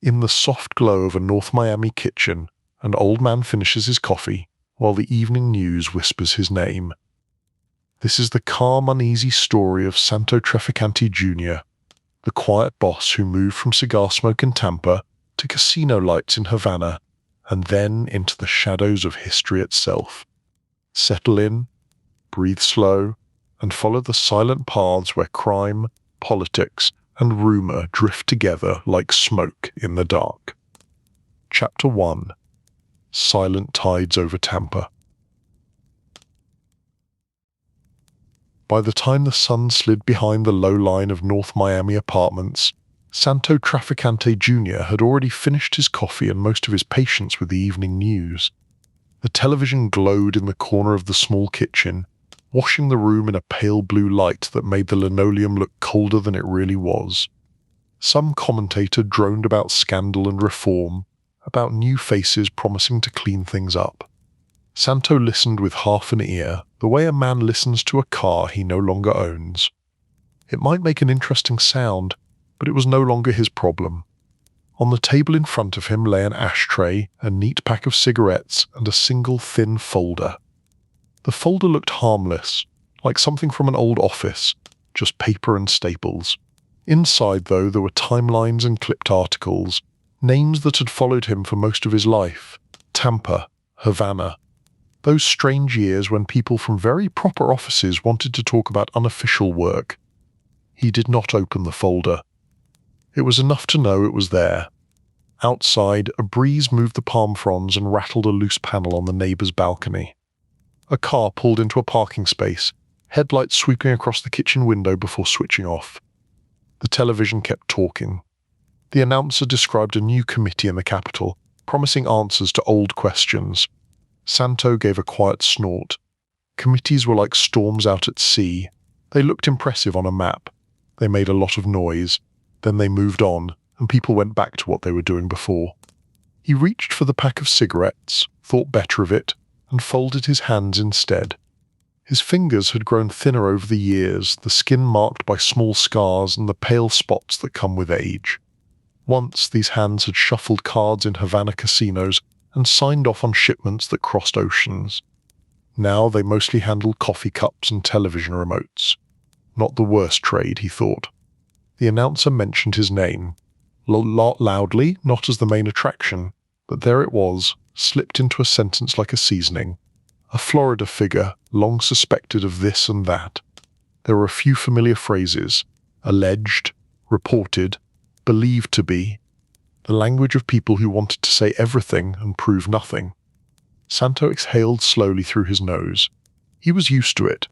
In the soft glow of a North Miami kitchen, an old man finishes his coffee while the evening news whispers his name. This is the calm, uneasy story of Santo Trafficante Junior, the quiet boss who moved from cigar smoke in Tampa to casino lights in Havana, and then into the shadows of history itself. Settle in, breathe slow, and follow the silent paths where crime, politics, and rumor drift together like smoke in the dark. Chapter 1. Silent Tides over Tampa. By the time the sun slid behind the low line of North Miami apartments, Santo Trafficante Junior had already finished his coffee and most of his patience with the evening news. The television glowed in the corner of the small kitchen, washing the room in a pale blue light that made the linoleum look colder than it really was. Some commentator droned about scandal and reform, about new faces promising to clean things up. Santo listened with half an ear, the way a man listens to a car he no longer owns. It might make an interesting sound, but it was no longer his problem. On the table in front of him lay an ashtray, a neat pack of cigarettes, and a single thin folder. The folder looked harmless, like something from an old office, just paper and staples. Inside, though, there were timelines and clipped articles, names that had followed him for most of his life. Tampa, Havana. Those strange years when people from very proper offices wanted to talk about unofficial work. He did not open the folder. It was enough to know it was there. Outside, a breeze moved the palm fronds and rattled a loose panel on the neighbor's balcony. A car pulled into a parking space, headlights sweeping across the kitchen window before switching off. The television kept talking. The announcer described a new committee in the capital, promising answers to old questions. Santo gave a quiet snort. Committees were like storms out at sea. They looked impressive on a map. They made a lot of noise. Then they moved on, and people went back to what they were doing before. He reached for the pack of cigarettes, thought better of it, and folded his hands instead. His fingers had grown thinner over the years, the skin marked by small scars and the pale spots that come with age. Once these hands had shuffled cards in Havana casinos and signed off on shipments that crossed oceans. Now they mostly handled coffee cups and television remotes. Not the worst trade, he thought. The announcer mentioned his name. Loudly, not as the main attraction, but there it was, slipped into a sentence like a seasoning. A Florida figure, long suspected of this and that. There were a few familiar phrases: alleged, reported, believed to be. The language of people who wanted to say everything and prove nothing. Santo exhaled slowly through his nose. He was used to it.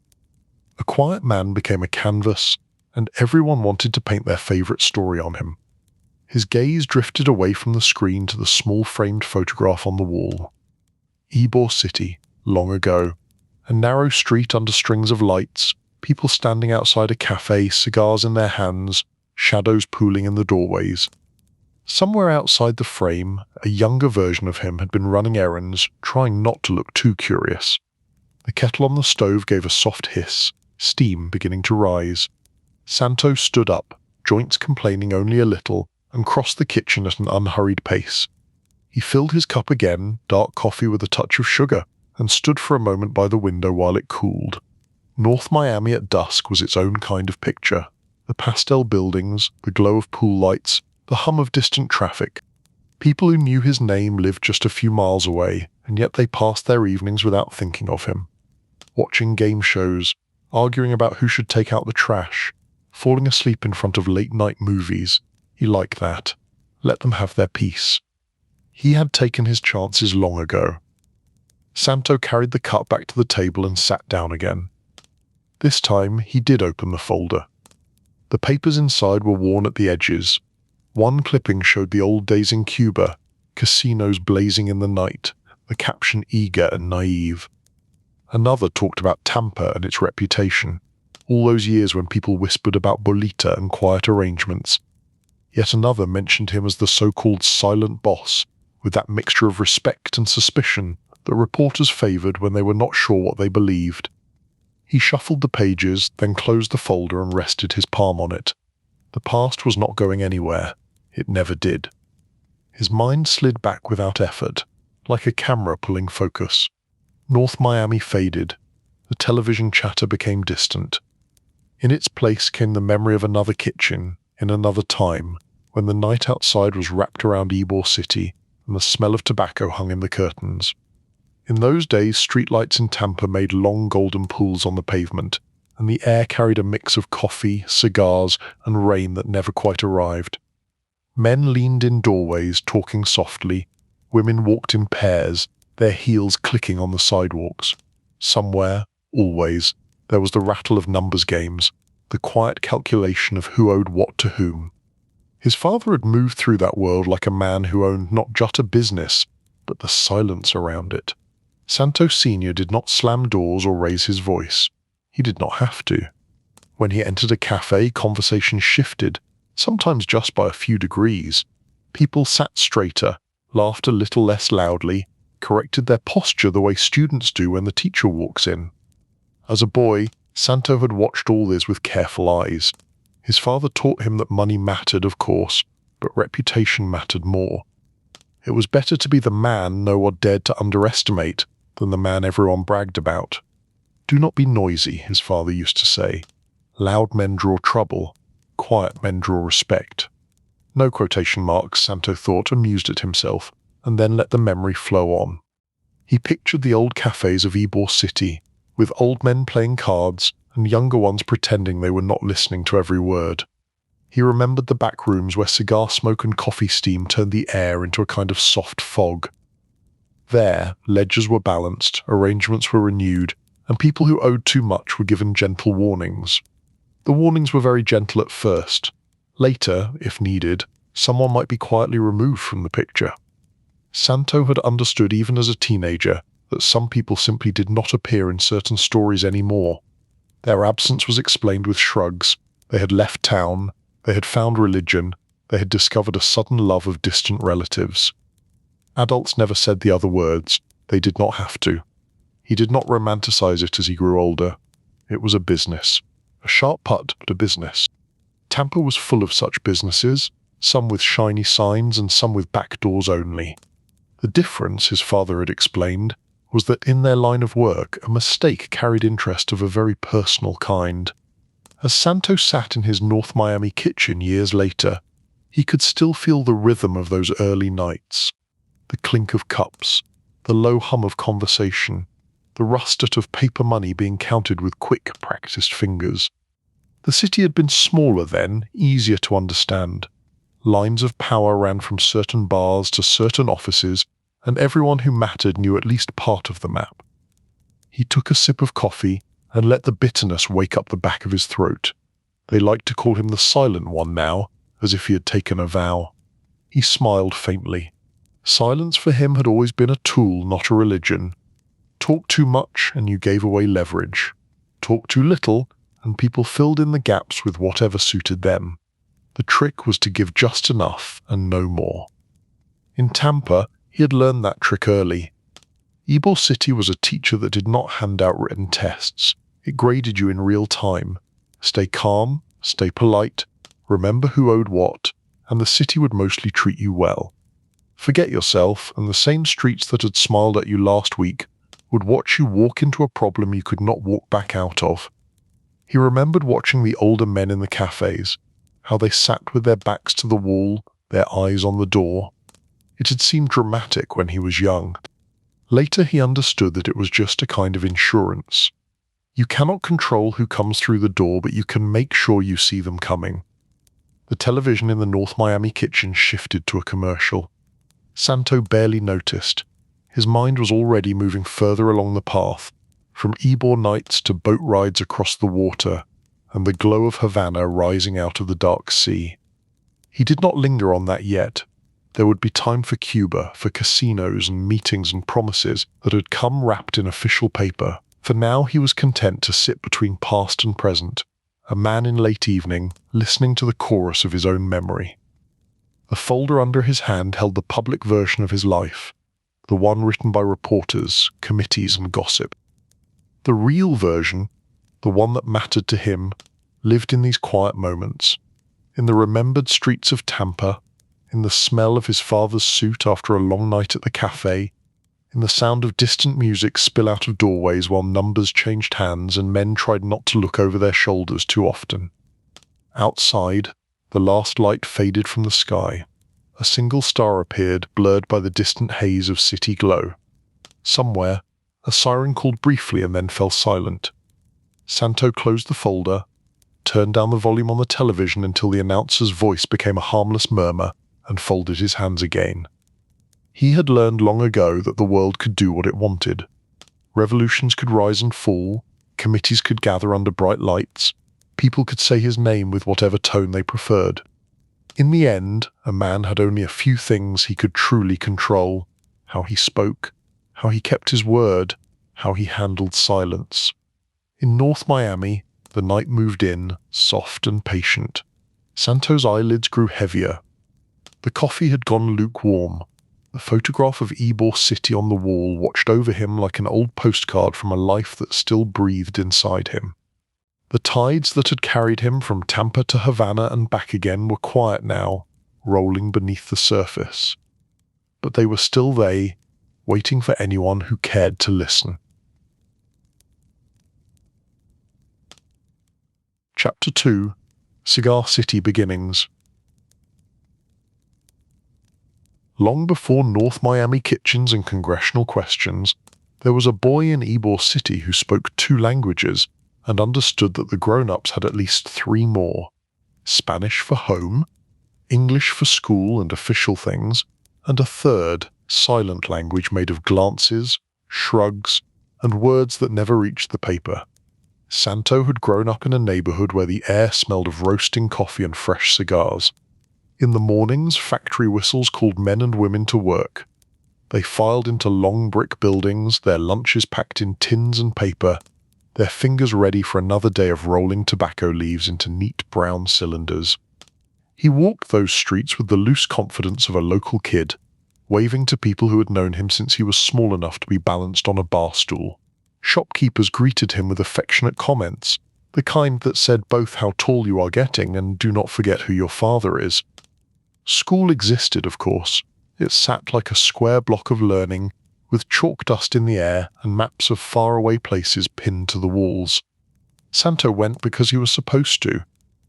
A quiet man became a canvas, and everyone wanted to paint their favorite story on him. His gaze drifted away from the screen to the small framed photograph on the wall. Ybor City, long ago. A narrow street under strings of lights, people standing outside a cafe, cigars in their hands, shadows pooling in the doorways. Somewhere outside the frame, a younger version of him had been running errands, trying not to look too curious. The kettle on the stove gave a soft hiss, steam beginning to rise. Santo stood up, joints complaining only a little, and crossed the kitchen at an unhurried pace. He filled his cup again, dark coffee with a touch of sugar, and stood for a moment by the window while it cooled. North Miami at dusk was its own kind of picture. The pastel buildings, the glow of pool lights, the hum of distant traffic. People who knew his name lived just a few miles away, and yet they passed their evenings without thinking of him. Watching game shows, arguing about who should take out the trash, falling asleep in front of late-night movies. He liked that. Let them have their peace. He had taken his chances long ago. Santo carried the cup back to the table and sat down again. This time he did open the folder. The papers inside were worn at the edges. One clipping showed the old days in Cuba, casinos blazing in the night, the caption eager and naive. Another talked about Tampa and its reputation, all those years when people whispered about bolita and quiet arrangements. Yet another mentioned him as the so-called silent boss, with that mixture of respect and suspicion that reporters favored when they were not sure what they believed. He shuffled the pages, then closed the folder and rested his palm on it. The past was not going anywhere. It never did. His mind slid back without effort, like a camera pulling focus. North Miami faded. The television chatter became distant. In its place came the memory of another kitchen, in another time, when the night outside was wrapped around Ybor City and the smell of tobacco hung in the curtains. In those days, streetlights in Tampa made long golden pools on the pavement, and the air carried a mix of coffee, cigars, and rain that never quite arrived. Men leaned in doorways, talking softly. Women walked in pairs, their heels clicking on the sidewalks. Somewhere, always, there was the rattle of numbers games, the quiet calculation of who owed what to whom. His father had moved through that world like a man who owned not just a business, but the silence around it. Santo Sr. did not slam doors or raise his voice. He did not have to. When he entered a cafe, conversation shifted, sometimes just by a few degrees. People sat straighter, laughed a little less loudly, corrected their posture the way students do when the teacher walks in. As a boy, Santo had watched all this with careful eyes. His father taught him that money mattered, of course, but reputation mattered more. It was better to be the man no one dared to underestimate than the man everyone bragged about. Do not be noisy, his father used to say. Loud men draw trouble. Quiet men draw respect. No quotation marks, Santo thought, amused at himself, and then let the memory flow on. He pictured the old cafes of Ybor City, with old men playing cards and younger ones pretending they were not listening to every word. He remembered the back rooms where cigar smoke and coffee steam turned the air into a kind of soft fog. There, ledgers were balanced, arrangements were renewed, and people who owed too much were given gentle warnings. The warnings were very gentle at first. Later, if needed, someone might be quietly removed from the picture. Santo had understood even as a teenager that some people simply did not appear in certain stories anymore. Their absence was explained with shrugs. They had left town, they had found religion, they had discovered a sudden love of distant relatives. Adults never said the other words. They did not have to. He did not romanticize it as he grew older. It was a business. A sharp putt, but a business. Tampa was full of such businesses, some with shiny signs and some with back doors only. The difference, his father had explained, was that in their line of work, a mistake carried interest of a very personal kind. As Santo sat in his North Miami kitchen years later, he could still feel the rhythm of those early nights. The clink of cups, the low hum of conversation, the rustet of paper money being counted with quick, practiced fingers. The city had been smaller then, easier to understand. Lines of power ran from certain bars to certain offices, and everyone who mattered knew at least part of the map. He took a sip of coffee and let the bitterness wake up the back of his throat. They liked to call him the silent one now, as if he had taken a vow. He smiled faintly. Silence for him had always been a tool, not a religion. Talk too much and you gave away leverage. Talk too little and people filled in the gaps with whatever suited them. The trick was to give just enough and no more. In Tampa, he had learned that trick early. Ybor City was a teacher that did not hand out written tests. It graded you in real time. Stay calm, stay polite, remember who owed what, and the city would mostly treat you well. Forget yourself, and the same streets that had smiled at you last week would watch you walk into a problem you could not walk back out of. He remembered watching the older men in the cafes, how they sat with their backs to the wall, their eyes on the door. It had seemed dramatic when he was young. Later he understood that it was just a kind of insurance. You cannot control who comes through the door, but you can make sure you see them coming. The television in the North Miami kitchen shifted to a commercial. Santo barely noticed. His mind was already moving further along the path, from Ybor nights to boat rides across the water, and the glow of Havana rising out of the dark sea. He did not linger on that yet. There would be time for Cuba, for casinos and meetings and promises that had come wrapped in official paper. For now he was content to sit between past and present, a man in late evening, listening to the chorus of his own memory. The folder under his hand held the public version of his life, the one written by reporters, committees, and gossip. The real version, the one that mattered to him, lived in these quiet moments, in the remembered streets of Tampa, in the smell of his father's suit after a long night at the cafe, in the sound of distant music spill out of doorways while numbers changed hands and men tried not to look over their shoulders too often. Outside, the last light faded from the sky. A single star appeared, blurred by the distant haze of city glow. Somewhere, a siren called briefly and then fell silent. Santo closed the folder, turned down the volume on the television until the announcer's voice became a harmless murmur, and folded his hands again. He had learned long ago that the world could do what it wanted. Revolutions could rise and fall, committees could gather under bright lights, people could say his name with whatever tone they preferred. In the end, a man had only a few things he could truly control: how he spoke, how he kept his word, how he handled silence. In North Miami, the night moved in, soft and patient. Santo's eyelids grew heavier. The coffee had gone lukewarm. The photograph of Ybor City on the wall watched over him like an old postcard from a life that still breathed inside him. The tides that had carried him from Tampa to Havana and back again were quiet now, rolling beneath the surface. But they were still they, waiting for anyone who cared to listen. Chapter 2: Cigar City Beginnings. Long before North Miami kitchens and congressional questions, there was a boy in Ybor City who spoke 2 languages and understood that the grown-ups had at least 3 more: Spanish for home, English for school and official things, and a third, silent language made of glances, shrugs, and words that never reached the paper. Santo had grown up in a neighborhood where the air smelled of roasting coffee and fresh cigars. In the mornings, factory whistles called men and women to work. They filed into long brick buildings, their lunches packed in tins and paper, their fingers ready for another day of rolling tobacco leaves into neat brown cylinders. He walked those streets with the loose confidence of a local kid, waving to people who had known him since he was small enough to be balanced on a bar stool. Shopkeepers greeted him with affectionate comments, the kind that said both how tall you are getting and do not forget who your father is. School existed, of course. It sat like a square block of learning, with chalk dust in the air and maps of faraway places pinned to the walls. Santo went because he was supposed to,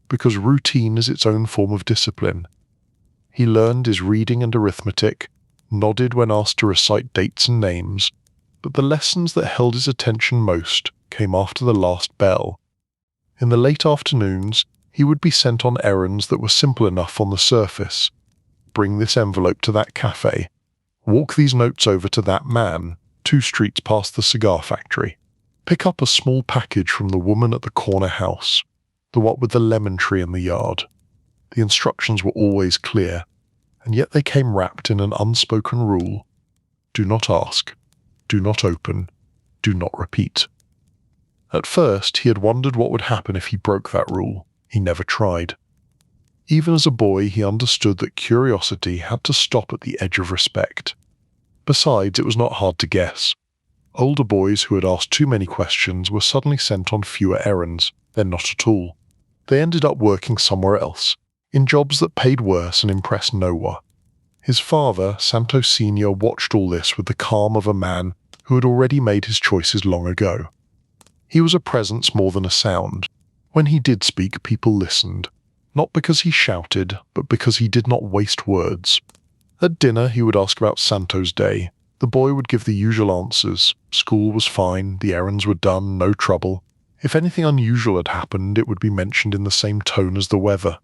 because routine is its own form of discipline. He learned his reading and arithmetic, nodded when asked to recite dates and names, but the lessons that held his attention most came after the last bell. In the late afternoons, he would be sent on errands that were simple enough on the surface. Bring this envelope to that cafe. Walk these notes over to that man, 2 streets past the cigar factory. Pick up a small package from the woman at the corner house, the one with the lemon tree in the yard. The instructions were always clear, and yet they came wrapped in an unspoken rule: do not ask, do not open, do not repeat. At first, he had wondered what would happen if he broke that rule. He never tried. Even as a boy, he understood that curiosity had to stop at the edge of respect. Besides, it was not hard to guess. Older boys who had asked too many questions were suddenly sent on fewer errands, then not at all. They ended up working somewhere else, in jobs that paid worse and impressed no one. His father, Santo Sr., watched all this with the calm of a man who had already made his choices long ago. He was a presence more than a sound. When he did speak, people listened, not because he shouted, but because he did not waste words. At dinner, he would ask about Santo's day. The boy would give the usual answers. School was fine, the errands were done, no trouble. If anything unusual had happened, it would be mentioned in the same tone as the weather.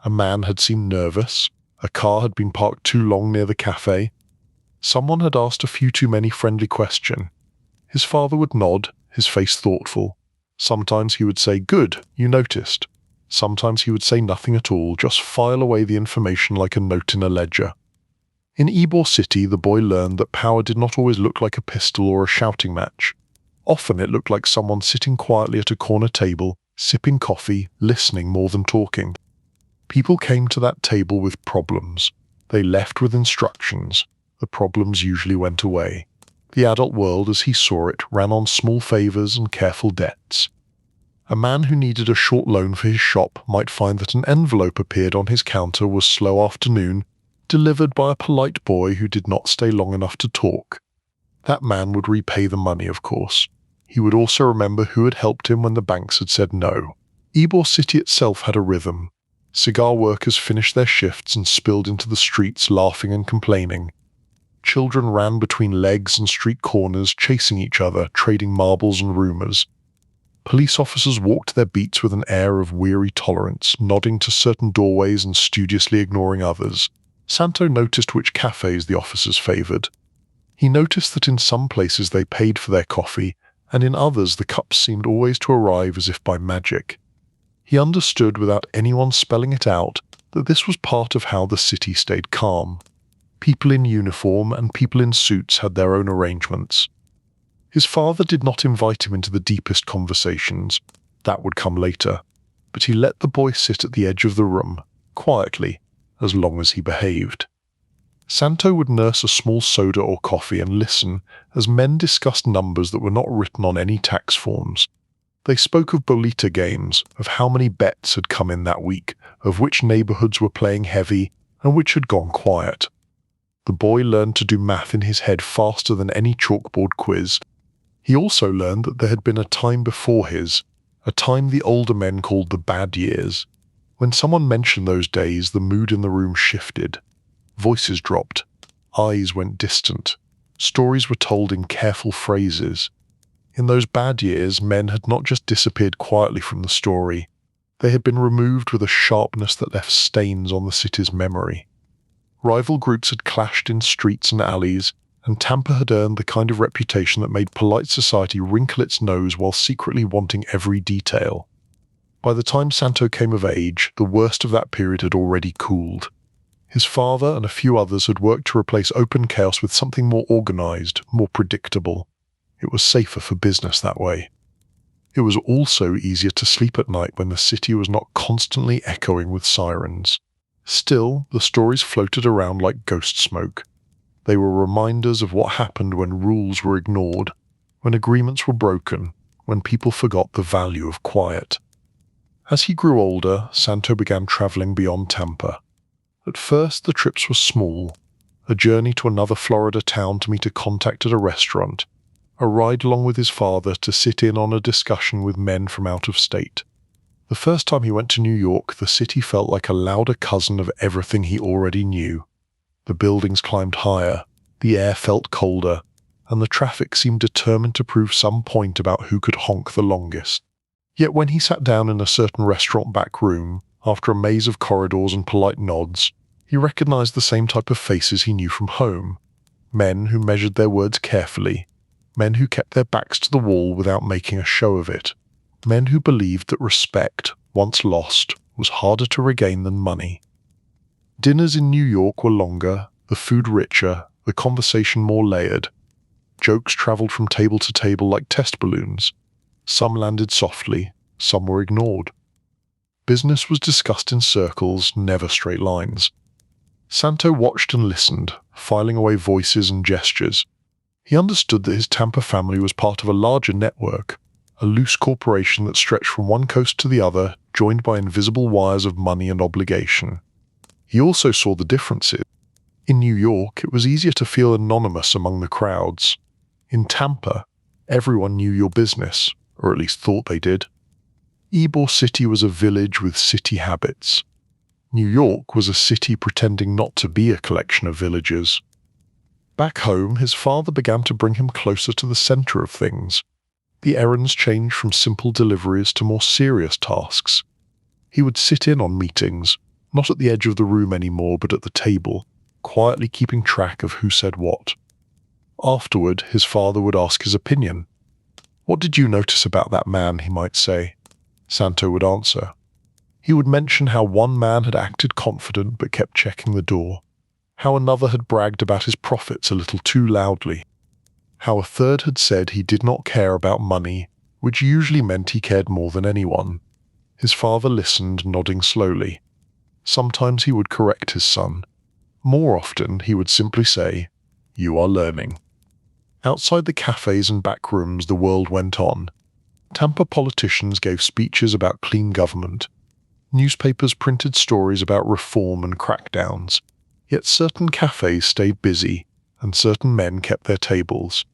A man had seemed nervous. A car had been parked too long near the cafe. Someone had asked a few too many friendly questions. His father would nod, his face thoughtful. Sometimes he would say, "Good, you noticed." Sometimes he would say nothing at all, just file away the information like a note in a ledger. In Ybor City, the boy learned that power did not always look like a pistol or a shouting match. Often it looked like someone sitting quietly at a corner table, sipping coffee, listening more than talking. People came to that table with problems. They left with instructions. The problems usually went away. The adult world, as he saw it, ran on small favors and careful debts. A man who needed a short loan for his shop might find that an envelope appeared on his counter was slow afternoon, delivered by a polite boy who did not stay long enough to talk. That man would repay the money, of course. He would also remember who had helped him when the banks had said no. Ybor City itself had a rhythm. Cigar workers finished their shifts and spilled into the streets laughing and complaining. Children ran between legs and street corners, chasing each other, trading marbles and rumors. Police officers walked their beats with an air of weary tolerance, nodding to certain doorways and studiously ignoring others. Santo noticed which cafes the officers favored. He noticed that in some places they paid for their coffee, and in others the cups seemed always to arrive as if by magic. He understood without anyone spelling it out that this was part of how the city stayed calm. People in uniform and people in suits had their own arrangements. His father did not invite him into the deepest conversations. That would come later. But he let the boy sit at the edge of the room, quietly, as long as he behaved. Santo would nurse a small soda or coffee and listen as men discussed numbers that were not written on any tax forms. They spoke of bolita games, of how many bets had come in that week, of which neighborhoods were playing heavy and which had gone quiet. The boy learned to do math in his head faster than any chalkboard quiz. He also learned that there had been a time before his, a time the older men called the bad years. When someone mentioned those days, the mood in the room shifted. Voices dropped. Eyes went distant. Stories were told in careful phrases. In those bad years, men had not just disappeared quietly from the story. They had been removed with a sharpness that left stains on the city's memory. Rival groups had clashed in streets and alleys, and Tampa had earned the kind of reputation that made polite society wrinkle its nose while secretly wanting every detail. By the time Santo came of age, the worst of that period had already cooled. His father and a few others had worked to replace open chaos with something more organized, more predictable. It was safer for business that way. It was also easier to sleep at night when the city was not constantly echoing with sirens. Still, the stories floated around like ghost smoke. They were reminders of what happened when rules were ignored, when agreements were broken, when people forgot the value of quiet. As he grew older, Santo began traveling beyond Tampa. At first, the trips were small, a journey to another Florida town to meet a contact at a restaurant, a ride along with his father to sit in on a discussion with men from out of state. The first time he went to New York, the city felt like a louder cousin of everything he already knew. The buildings climbed higher, the air felt colder, and the traffic seemed determined to prove some point about who could honk the longest. Yet when he sat down in a certain restaurant back room, after a maze of corridors and polite nods, he recognized the same type of faces he knew from home. Men who measured their words carefully, men who kept their backs to the wall without making a show of it, men who believed that respect, once lost, was harder to regain than money. Dinners in New York were longer, the food richer, the conversation more layered. Jokes traveled from table to table like test balloons. Some landed softly, some were ignored. Business was discussed in circles, never straight lines. Santo watched and listened, filing away voices and gestures. He understood that his Tampa family was part of a larger network, a loose corporation that stretched from one coast to the other, joined by invisible wires of money and obligation. He also saw the differences. In New York, it was easier to feel anonymous among the crowds. In Tampa, everyone knew your business, or at least thought they did. Ybor City was a village with city habits. New York was a city pretending not to be a collection of villages. Back home, his father began to bring him closer to the center of things. The errands changed from simple deliveries to more serious tasks. He would sit in on meetings, not at the edge of the room anymore, but at the table, quietly keeping track of who said what. Afterward, his father would ask his opinion. "What did you notice about that man?" he might say. Santo would answer. He would mention how one man had acted confident but kept checking the door, how another had bragged about his profits a little too loudly, how a third had said he did not care about money, which usually meant he cared more than anyone. His father listened, nodding slowly. Sometimes he would correct his son. More often, he would simply say, "You are learning." Outside the cafes and back rooms, the world went on. Tampa politicians gave speeches about clean government. Newspapers printed stories about reform and crackdowns. Yet certain cafes stayed busy, and certain men kept their tables.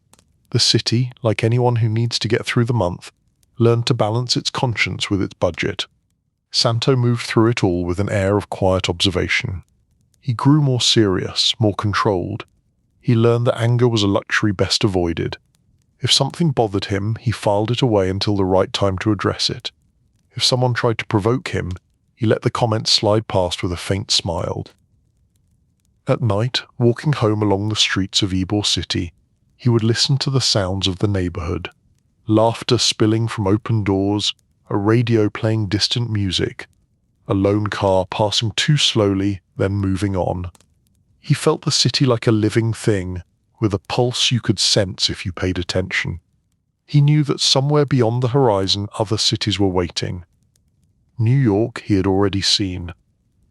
The city, like anyone who needs to get through the month, learned to balance its conscience with its budget. Santo moved through it all with an air of quiet observation. He grew more serious, more controlled. He learned that anger was a luxury best avoided. If something bothered him, he filed it away until the right time to address it. If someone tried to provoke him, he let the comment slide past with a faint smile. At night, walking home along the streets of Ybor City, he would listen to the sounds of the neighborhood. Laughter spilling from open doors, a radio playing distant music, a lone car passing too slowly, then moving on. He felt the city like a living thing, with a pulse you could sense if you paid attention. He knew that somewhere beyond the horizon other cities were waiting. New York he had already seen.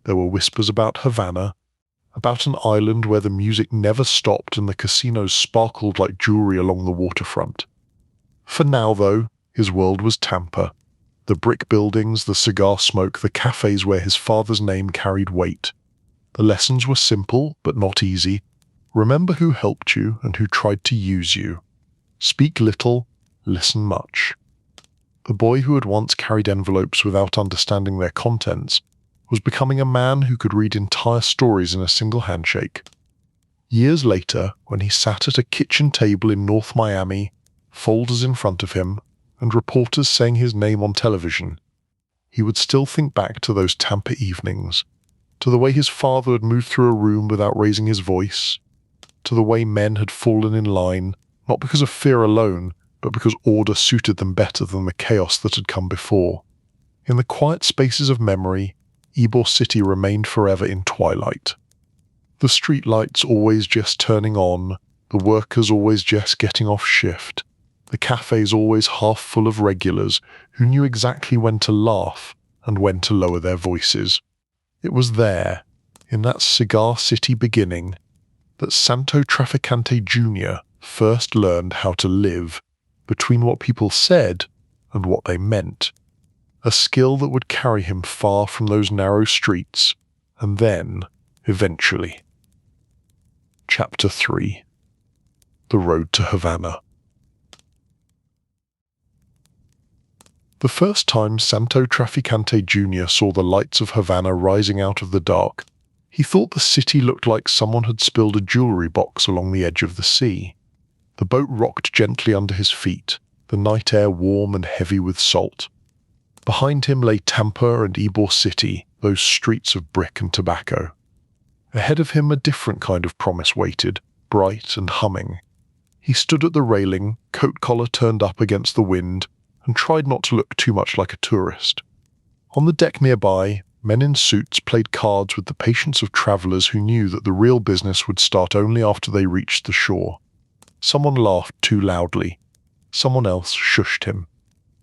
There were whispers about Havana, about an island where the music never stopped and the casinos sparkled like jewelry along the waterfront. For now, though, his world was Tampa. The brick buildings, the cigar smoke, the cafes where his father's name carried weight. The lessons were simple, but not easy. Remember who helped you and who tried to use you. Speak little, listen much. The boy who had once carried envelopes without understanding their contents was becoming a man who could read entire stories in a single handshake. Years later, when he sat at a kitchen table in North Miami, folders in front of him, and reporters saying his name on television, he would still think back to those Tampa evenings, to the way his father had moved through a room without raising his voice, to the way men had fallen in line, not because of fear alone, but because order suited them better than the chaos that had come before. In the quiet spaces of memory, Ybor City remained forever in twilight. The street lights always just turning on, the workers always just getting off shift, the cafes always half full of regulars who knew exactly when to laugh and when to lower their voices. It was there, in that Cigar City beginning, that Santo Trafficante Junior first learned how to live between what people said and what they meant, a skill that would carry him far from those narrow streets, and then, eventually. Chapter 3. The Road to Havana. The first time Santo Trafficante Junior saw the lights of Havana rising out of the dark, he thought the city looked like someone had spilled a jewelry box along the edge of the sea. The boat rocked gently under his feet, the night air warm and heavy with salt. Behind him lay Tampa and Ybor City, those streets of brick and tobacco. Ahead of him a different kind of promise waited, bright and humming. He stood at the railing, coat collar turned up against the wind, and tried not to look too much like a tourist. On the deck nearby, men in suits played cards with the patience of travelers who knew that the real business would start only after they reached the shore. Someone laughed too loudly. Someone else shushed him.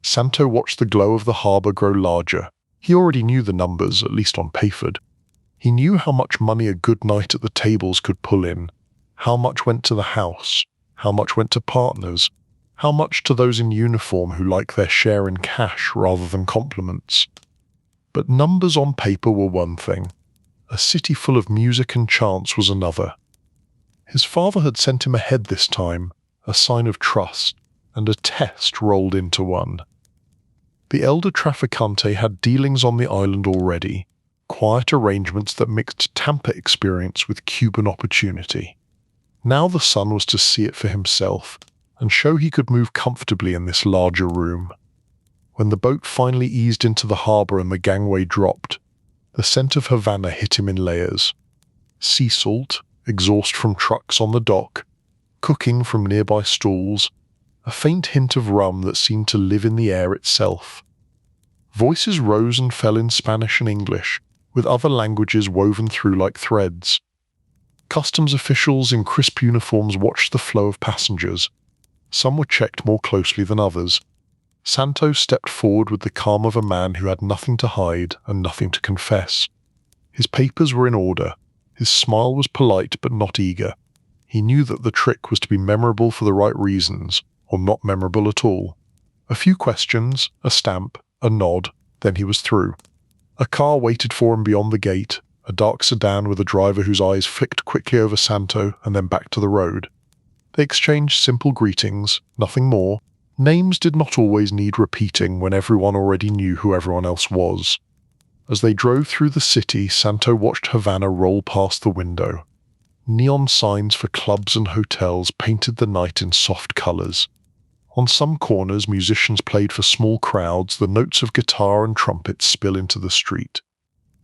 Santo watched the glow of the harbour grow larger. He already knew the numbers, at least on Payford. He knew how much money a good night at the tables could pull in, how much went to the house, how much went to partners, how much to those in uniform who like their share in cash rather than compliments. But numbers on paper were one thing. A city full of music and chants was another. His father had sent him ahead this time, a sign of trust, and a test rolled into one. The elder Trafficante had dealings on the island already, quiet arrangements that mixed Tampa experience with Cuban opportunity. Now the son was to see it for himself, and show he could move comfortably in this larger room. When the boat finally eased into the harbour and the gangway dropped, the scent of Havana hit him in layers. Sea salt, exhaust from trucks on the dock, cooking from nearby stalls, a faint hint of rum that seemed to live in the air itself. Voices rose and fell in Spanish and English, with other languages woven through like threads. Customs officials in crisp uniforms watched the flow of passengers. Some were checked more closely than others. Santo stepped forward with the calm of a man who had nothing to hide and nothing to confess. His papers were in order. His smile was polite but not eager. He knew that the trick was to be memorable for the right reasons, or not memorable at all. A few questions, a stamp, a nod, then he was through. A car waited for him beyond the gate, a dark sedan with a driver whose eyes flicked quickly over Santo and then back to the road. They exchanged simple greetings, nothing more. Names did not always need repeating when everyone already knew who everyone else was. As they drove through the city, Santo watched Havana roll past the window. Neon signs for clubs and hotels painted the night in soft colors. On some corners, musicians played for small crowds, the notes of guitar and trumpet spill into the street.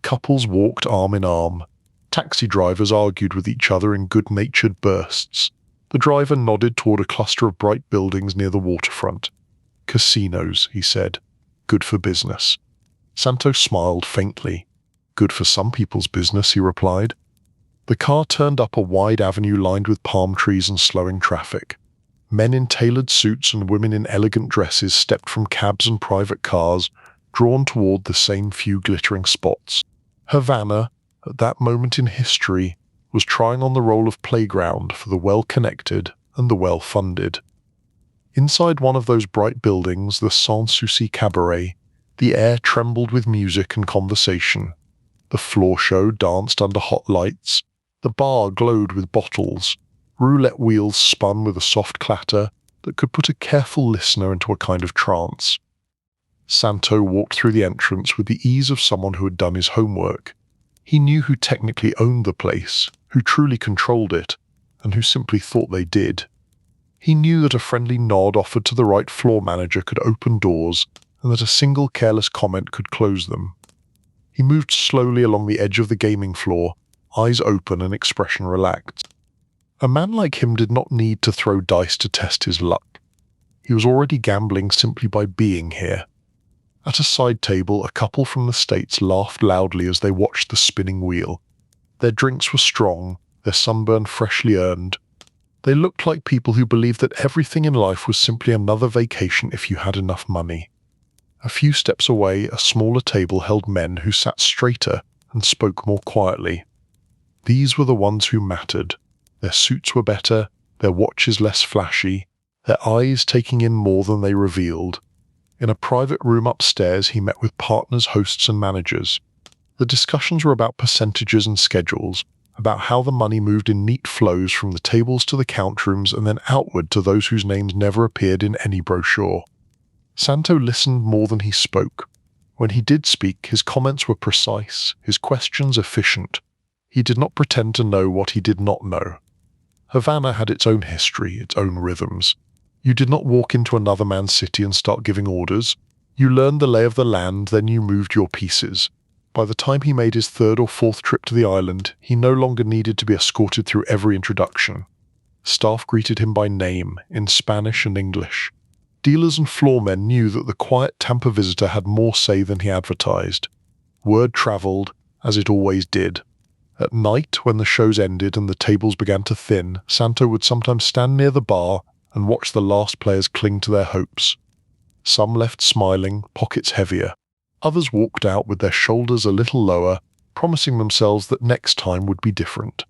Couples walked arm in arm. Taxi drivers argued with each other in good-natured bursts. The driver nodded toward a cluster of bright buildings near the waterfront. Casinos, he said. Good for business. Santo smiled faintly. Good for some people's business, he replied. The car turned up a wide avenue lined with palm trees and slowing traffic. Men in tailored suits and women in elegant dresses stepped from cabs and private cars, drawn toward the same few glittering spots. Havana, at that moment in history, was trying on the role of playground for the well-connected and the well-funded. Inside one of those bright buildings, the Sans Souci Cabaret, the air trembled with music and conversation. The floor show danced under hot lights. The bar glowed with bottles. Roulette wheels spun with a soft clatter that could put a careful listener into a kind of trance. Santo walked through the entrance with the ease of someone who had done his homework. He knew who technically owned the place, who truly controlled it, and who simply thought they did. He knew that a friendly nod offered to the right floor manager could open doors, and that a single careless comment could close them. He moved slowly along the edge of the gaming floor, eyes open and expression relaxed. A man like him did not need to throw dice to test his luck. He was already gambling simply by being here. At a side table, a couple from the States laughed loudly as they watched the spinning wheel. Their drinks were strong, their sunburn freshly earned. They looked like people who believed that everything in life was simply another vacation if you had enough money. A few steps away, a smaller table held men who sat straighter and spoke more quietly. These were the ones who mattered. Their suits were better, their watches less flashy, their eyes taking in more than they revealed. In a private room upstairs, he met with partners, hosts, and managers. The discussions were about percentages and schedules, about how the money moved in neat flows from the tables to the count rooms and then outward to those whose names never appeared in any brochure. Santo listened more than he spoke. When he did speak, his comments were precise, his questions efficient. He did not pretend to know what he did not know. Havana had its own history, its own rhythms. You did not walk into another man's city and start giving orders. You learned the lay of the land, then you moved your pieces. By the time he made his third or fourth trip to the island, he no longer needed to be escorted through every introduction. Staff greeted him by name, in Spanish and English. Dealers and floormen knew that the quiet Tampa visitor had more say than he advertised. Word traveled, as it always did. At night, when the shows ended and the tables began to thin, Santo would sometimes stand near the bar and watch the last players cling to their hopes. Some left smiling, pockets heavier. Others walked out with their shoulders a little lower, promising themselves that next time would be different.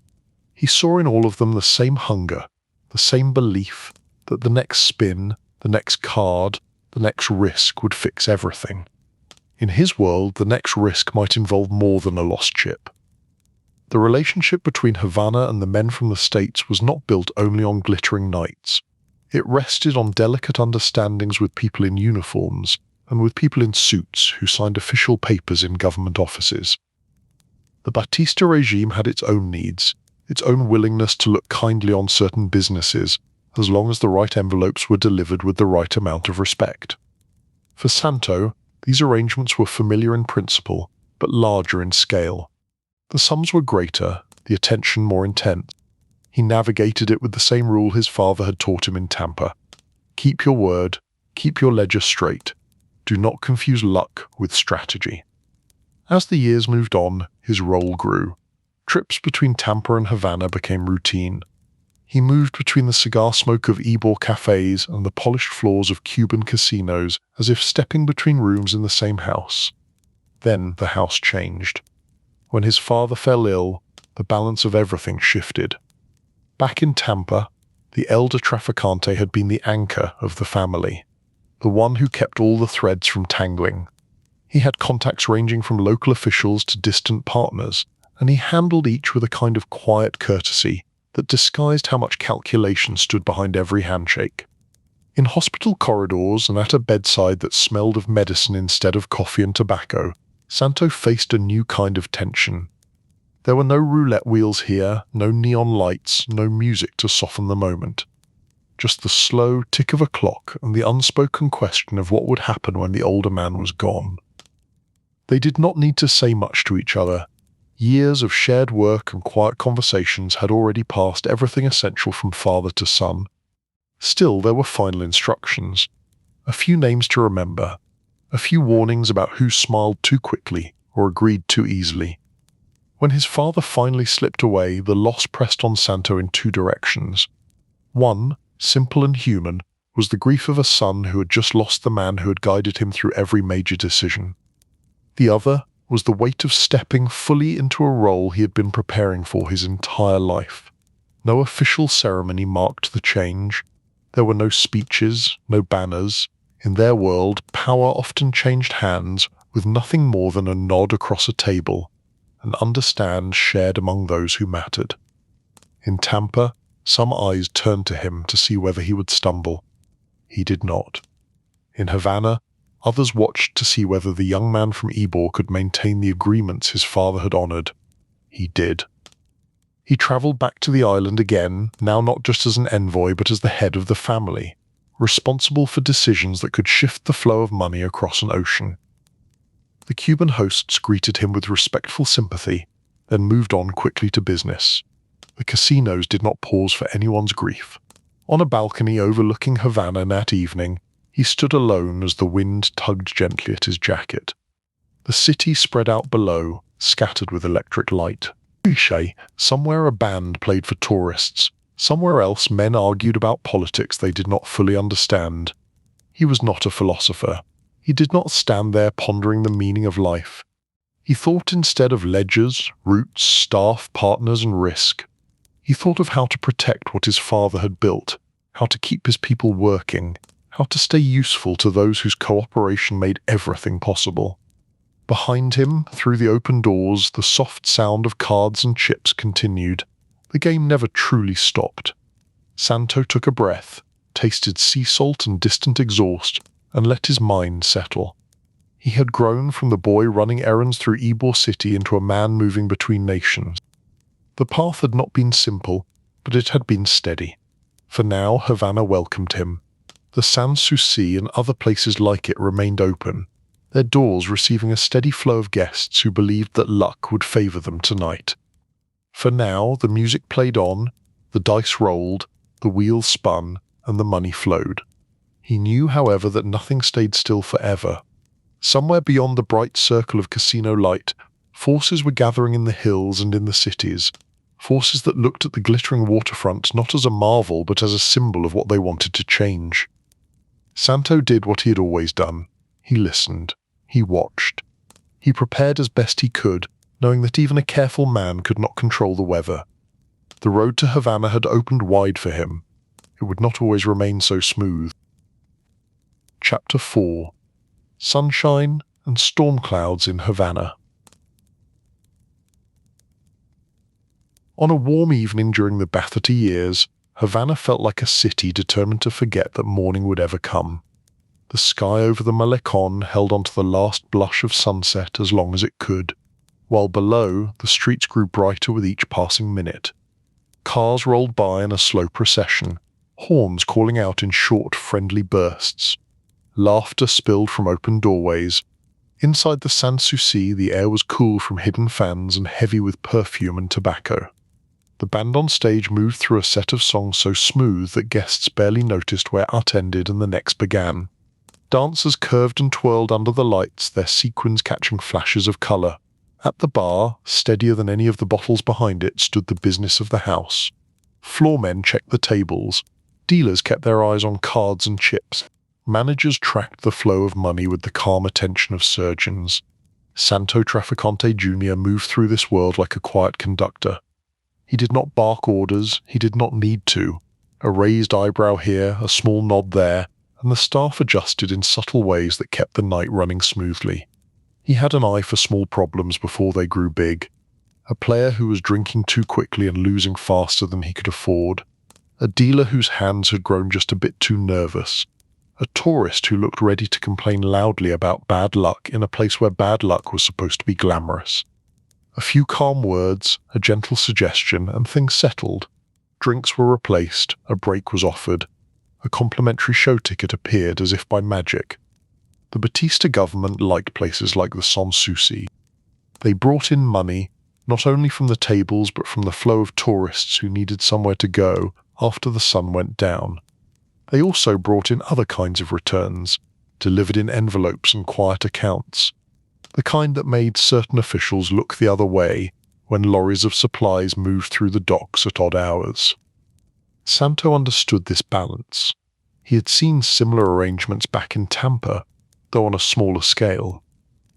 He saw in all of them the same hunger, the same belief that the next spin, the next card, the next risk would fix everything. In his world, the next risk might involve more than a lost chip. The relationship between Havana and the men from the States was not built only on glittering nights. It rested on delicate understandings with people in uniforms and with people in suits who signed official papers in government offices. The Batista regime had its own needs, its own willingness to look kindly on certain businesses, as long as the right envelopes were delivered with the right amount of respect. For Santo, these arrangements were familiar in principle, but larger in scale. The sums were greater, the attention more intense. He navigated it with the same rule his father had taught him in Tampa. Keep your word, keep your ledger straight. Do not confuse luck with strategy. As the years moved on, his role grew. Trips between Tampa and Havana became routine. He moved between the cigar smoke of Ybor cafes and the polished floors of Cuban casinos as if stepping between rooms in the same house. Then the house changed. When his father fell ill, the balance of everything shifted. Back in Tampa, the elder Trafficante had been the anchor of the family, the one who kept all the threads from tangling. He had contacts ranging from local officials to distant partners, and he handled each with a kind of quiet courtesy that disguised how much calculation stood behind every handshake. In hospital corridors and at a bedside that smelled of medicine instead of coffee and tobacco, Santo faced a new kind of tension. There were no roulette wheels here, no neon lights, no music to soften the moment. Just the slow tick of a clock and the unspoken question of what would happen when the older man was gone. They did not need to say much to each other. Years of shared work and quiet conversations had already passed everything essential from father to son. Still, there were final instructions. A few names to remember. A few warnings about who smiled too quickly or agreed too easily. When his father finally slipped away, the loss pressed on Santo in two directions. One, simple and human, was the grief of a son who had just lost the man who had guided him through every major decision. The other was the weight of stepping fully into a role he had been preparing for his entire life. No official ceremony marked the change. There were no speeches, no banners. In their world, power often changed hands with nothing more than a nod across a table, an understand shared among those who mattered. In Tampa, some eyes turned to him to see whether he would stumble. He did not. In Havana, others watched to see whether the young man from Ybor could maintain the agreements his father had honored. He did. He traveled back to the island again, now not just as an envoy but as the head of the family, responsible for decisions that could shift the flow of money across an ocean. The Cuban hosts greeted him with respectful sympathy, then moved on quickly to business. The casinos did not pause for anyone's grief. On a balcony overlooking Havana that evening, he stood alone as the wind tugged gently at his jacket. The city spread out below, scattered with electric light. Somewhere a band played for tourists. Somewhere else men argued about politics they did not fully understand. He was not a philosopher. He did not stand there pondering the meaning of life. He thought instead of ledgers, routes, staff, partners, and risk. He thought of how to protect what his father had built, how to keep his people working, how to stay useful to those whose cooperation made everything possible. Behind him, through the open doors, the soft sound of cards and chips continued. The game never truly stopped. Santo took a breath, tasted sea salt and distant exhaust, and let his mind settle. He had grown from the boy running errands through Ybor City into a man moving between nations. The path had not been simple, but it had been steady. For now, Havana welcomed him. The Sans Souci and other places like it remained open, their doors receiving a steady flow of guests who believed that luck would favor them tonight. For now, the music played on, the dice rolled, the wheels spun, and the money flowed. He knew, however, that nothing stayed still forever. Somewhere beyond the bright circle of casino light, forces were gathering in the hills and in the cities, forces that looked at the glittering waterfront not as a marvel but as a symbol of what they wanted to change. Santo did what he had always done. He listened. He watched. He prepared as best he could, knowing that even a careful man could not control the weather. The road to Havana had opened wide for him. It would not always remain so smooth. Chapter 4. Sunshine and Storm Clouds in Havana. On a warm evening during the Ba'athista years, Havana felt like a city determined to forget that morning would ever come. The sky over the Malecon held onto the last blush of sunset as long as it could, while below, the streets grew brighter with each passing minute. Cars rolled by in a slow procession, horns calling out in short, friendly bursts. Laughter spilled from open doorways. Inside the Sans Souci, the air was cool from hidden fans and heavy with perfume and tobacco. The band on stage moved through a set of songs so smooth that guests barely noticed where ut ended and the next began. Dancers curved and twirled under the lights, their sequins catching flashes of colour. At the bar, steadier than any of the bottles behind it, stood the business of the house. Floormen checked the tables. Dealers kept their eyes on cards and chips. Managers tracked the flow of money with the calm attention of surgeons. Santo Trafficante Junior moved through this world like a quiet conductor. He did not bark orders, he did not need to. A raised eyebrow here, a small nod there, and the staff adjusted in subtle ways that kept the night running smoothly. He had an eye for small problems before they grew big. a player who was drinking too quickly and losing faster than he could afford, a dealer whose hands had grown just a bit too nervous, a tourist who looked ready to complain loudly about bad luck in a place where bad luck was supposed to be glamorous. A few calm words, a gentle suggestion, and things settled. Drinks were replaced, a break was offered, a complimentary show ticket appeared as if by magic. The Batista government liked places like the Sans Souci. They brought in money, not only from the tables but from the flow of tourists who needed somewhere to go after the sun went down. They also brought in other kinds of returns, delivered in envelopes and quiet accounts, the kind that made certain officials look the other way when lorries of supplies moved through the docks at odd hours. Santo understood this balance. He had seen similar arrangements back in Tampa, though on a smaller scale.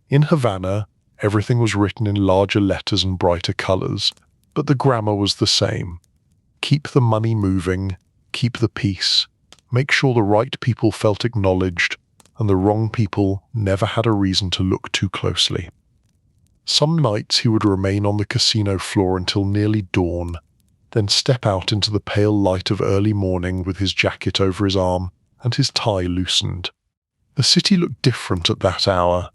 In Havana, everything was written in larger letters and brighter colours, but the grammar was the same. Keep the money moving, keep the peace, make sure the right people felt acknowledged, and the wrong people never had a reason to look too closely. Some nights he would remain on the casino floor until nearly dawn, then step out into the pale light of early morning with his jacket over his arm and his tie loosened. The city looked different at that hour.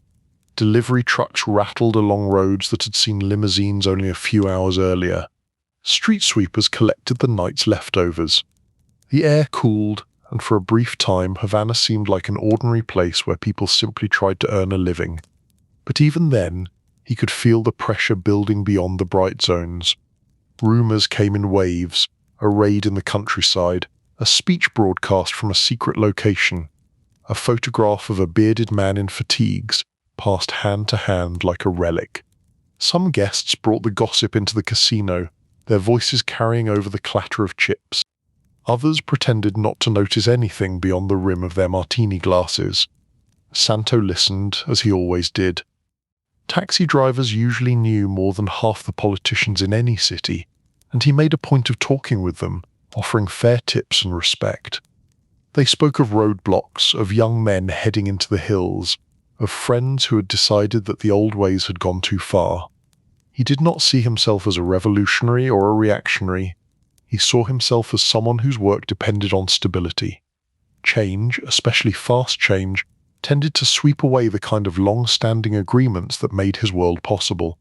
Delivery trucks rattled along roads that had seen limousines only a few hours earlier. Street sweepers collected the night's leftovers. The air cooled, and for a brief time Havana seemed like an ordinary place where people simply tried to earn a living. But even then, he could feel the pressure building beyond the bright zones. Rumours came in waves, a raid in the countryside, a speech broadcast from a secret location. A photograph of a bearded man in fatigues passed hand to hand like a relic. Some guests brought the gossip into the casino, their voices carrying over the clatter of chips. Others pretended not to notice anything beyond the rim of their martini glasses. Santo listened, as he always did. Taxi drivers usually knew more than half the politicians in any city, and he made a point of talking with them, offering fair tips and respect. They spoke of roadblocks, of young men heading into the hills, of friends who had decided that the old ways had gone too far. He did not see himself as a revolutionary or a reactionary. He saw himself as someone whose work depended on stability. Change, especially fast change, tended to sweep away the kind of long-standing agreements that made his world possible.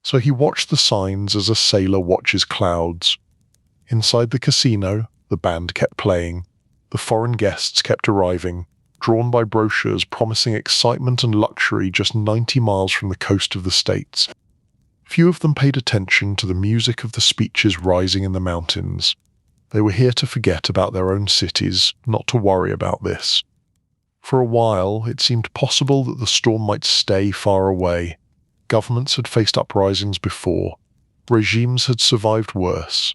So he watched the signs as a sailor watches clouds. Inside the casino, the band kept playing. The foreign guests kept arriving, drawn by brochures promising excitement and luxury just 90 miles from the coast of the States. Few of them paid attention to the music of the speeches rising in the mountains. They were here to forget about their own cities, not to worry about this. For a while, it seemed possible that the storm might stay far away. Governments had faced uprisings before. Regimes had survived worse.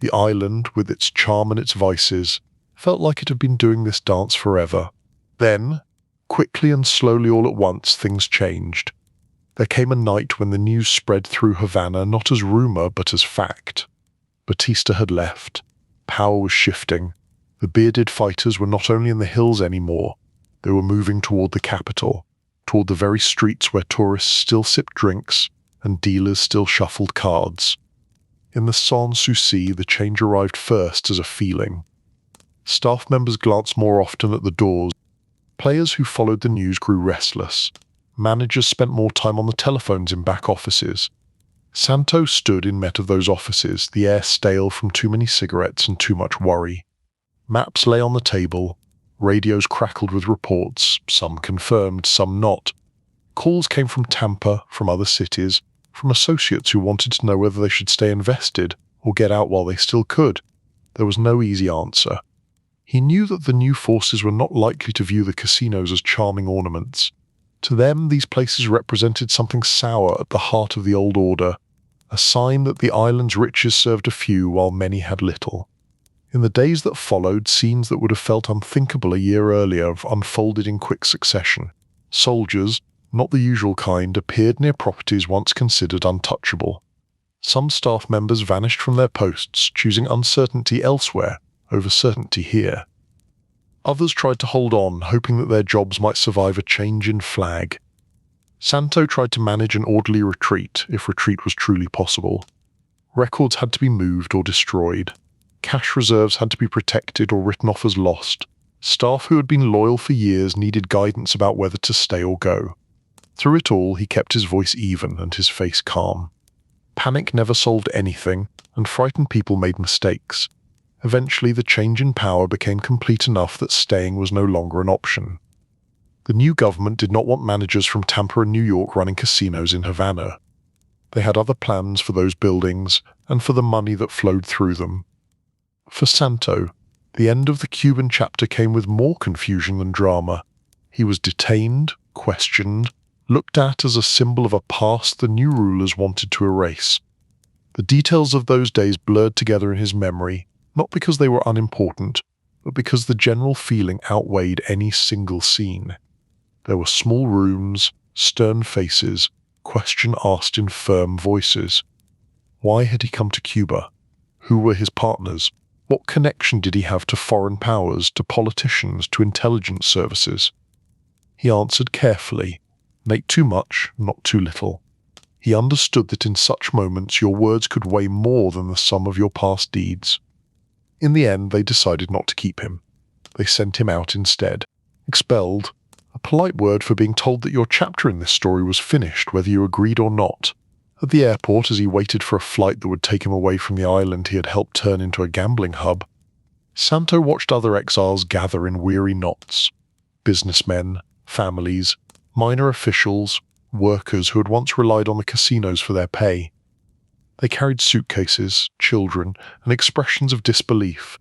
The island, with its charm and its vices, felt like it had been doing this dance forever. Then, quickly and slowly all at once, things changed. There came a night when the news spread through Havana not as rumour but as fact. Batista had left. Power was shifting. The bearded fighters were not only in the hills anymore, they were moving toward the capital, toward the very streets where tourists still sipped drinks and dealers still shuffled cards. In the Sans Souci, the change arrived first as a feeling. Staff members glanced more often at the doors. Players who followed the news grew restless. Managers spent more time on the telephones in back offices. Santo stood in met of those offices, the air stale from too many cigarettes and too much worry. Maps lay on the table. Radios crackled with reports, some confirmed, some not. Calls came from Tampa, from other cities, from associates who wanted to know whether they should stay invested or get out while they still could. There was no easy answer. He knew that the new forces were not likely to view the casinos as charming ornaments. To them, these places represented something sour at the heart of the old order, a sign that the island's riches served a few while many had little. In the days that followed, scenes that would have felt unthinkable a year earlier unfolded in quick succession. Soldiers, not the usual kind, appeared near properties once considered untouchable. Some staff members vanished from their posts, choosing uncertainty elsewhere over certainty here. Others tried to hold on, hoping that their jobs might survive a change in flag. Santo tried to manage an orderly retreat, if retreat was truly possible. Records had to be moved or destroyed. Cash reserves had to be protected or written off as lost. Staff who had been loyal for years needed guidance about whether to stay or go. Through it all, he kept his voice even and his face calm. Panic never solved anything, and frightened people made mistakes. Eventually, the change in power became complete enough that staying was no longer an option. The new government did not want managers from Tampa and New York running casinos in Havana. They had other plans for those buildings and for the money that flowed through them. For Santo, the end of the Cuban chapter came with more confusion than drama. He was detained, questioned, looked at as a symbol of a past the new rulers wanted to erase. The details of those days blurred together in his memory, not because they were unimportant, but because the general feeling outweighed any single scene. There were small rooms, stern faces, question asked in firm voices. Why had he come to Cuba? Who were his partners? What connection did he have to foreign powers, to politicians, to intelligence services? He answered carefully, not too much, not too little. He understood that in such moments your words could weigh more than the sum of your past deeds. In the end, they decided not to keep him. They sent him out instead. Expelled, a polite word for being told that your chapter in this story was finished, whether you agreed or not. At the airport, as he waited for a flight that would take him away from the island he had helped turn into a gambling hub, Santo watched other exiles gather in weary knots. Businessmen, families, minor officials, workers who had once relied on the casinos for their pay. They carried suitcases, children, and expressions of disbelief.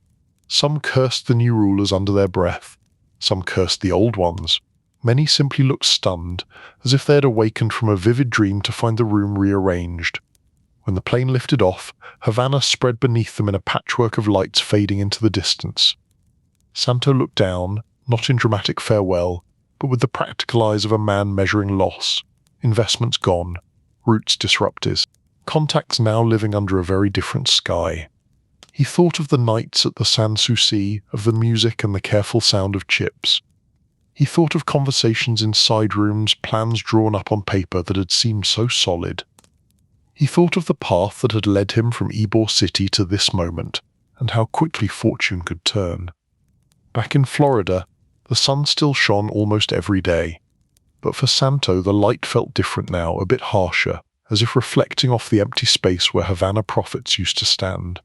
Some cursed the new rulers under their breath. Some cursed the old ones. Many simply looked stunned, as if they had awakened from a vivid dream to find the room rearranged. When the plane lifted off, Havana spread beneath them in a patchwork of lights fading into the distance. Santo looked down, not in dramatic farewell, but with the practical eyes of a man measuring loss. Investments gone, routes disrupted, contacts now living under a very different sky. He thought of the nights at the Sans Souci, of the music and the careful sound of chips. He thought of conversations in side rooms, plans drawn up on paper that had seemed so solid. He thought of the path that had led him from Ybor City to this moment, and how quickly fortune could turn. Back in Florida, the sun still shone almost every day. But for Santo, the light felt different now, a bit harsher, as if reflecting off the empty space where Havana prophets used to stand.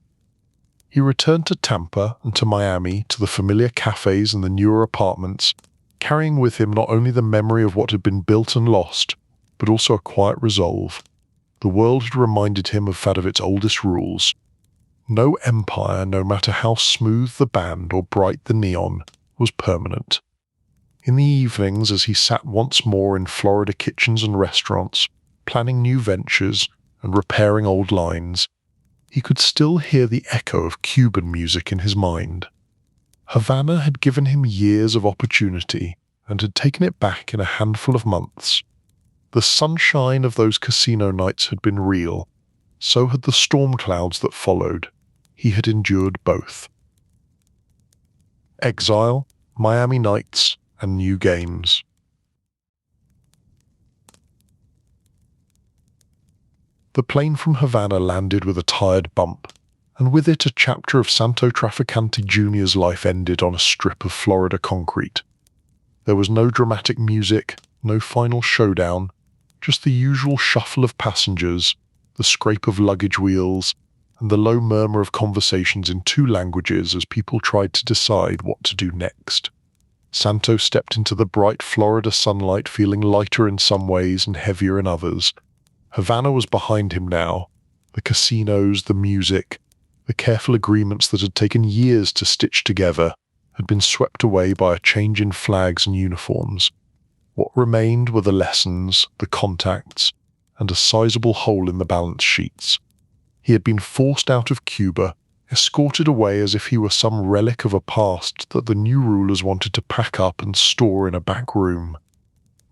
He returned to Tampa and to Miami, to the familiar cafes and the newer apartments, carrying with him not only the memory of what had been built and lost, but also a quiet resolve. The world had reminded him of its oldest rules. No empire, no matter how smooth the band or bright the neon, was permanent. In the evenings, as he sat once more in Florida kitchens and restaurants, planning new ventures and repairing old lines, he could still hear the echo of Cuban music in his mind. Havana had given him years of opportunity and had taken it back in a handful of months. The sunshine of those casino nights had been real. So had the storm clouds that followed. He had endured both. Exile, Miami nights, and new games. The plane from Havana landed with a tired bump, and with it a chapter of Santo Trafficante Junior's life ended on a strip of Florida concrete. There was no dramatic music, no final showdown, just the usual shuffle of passengers, the scrape of luggage wheels, and the low murmur of conversations in two languages as people tried to decide what to do next. Santo stepped into the bright Florida sunlight feeling lighter in some ways and heavier in others. Havana was behind him now. The casinos, the music, the careful agreements that had taken years to stitch together had been swept away by a change in flags and uniforms. What remained were the lessons, the contacts, and a sizable hole in the balance sheets. He had been forced out of Cuba, escorted away as if he were some relic of a past that the new rulers wanted to pack up and store in a back room.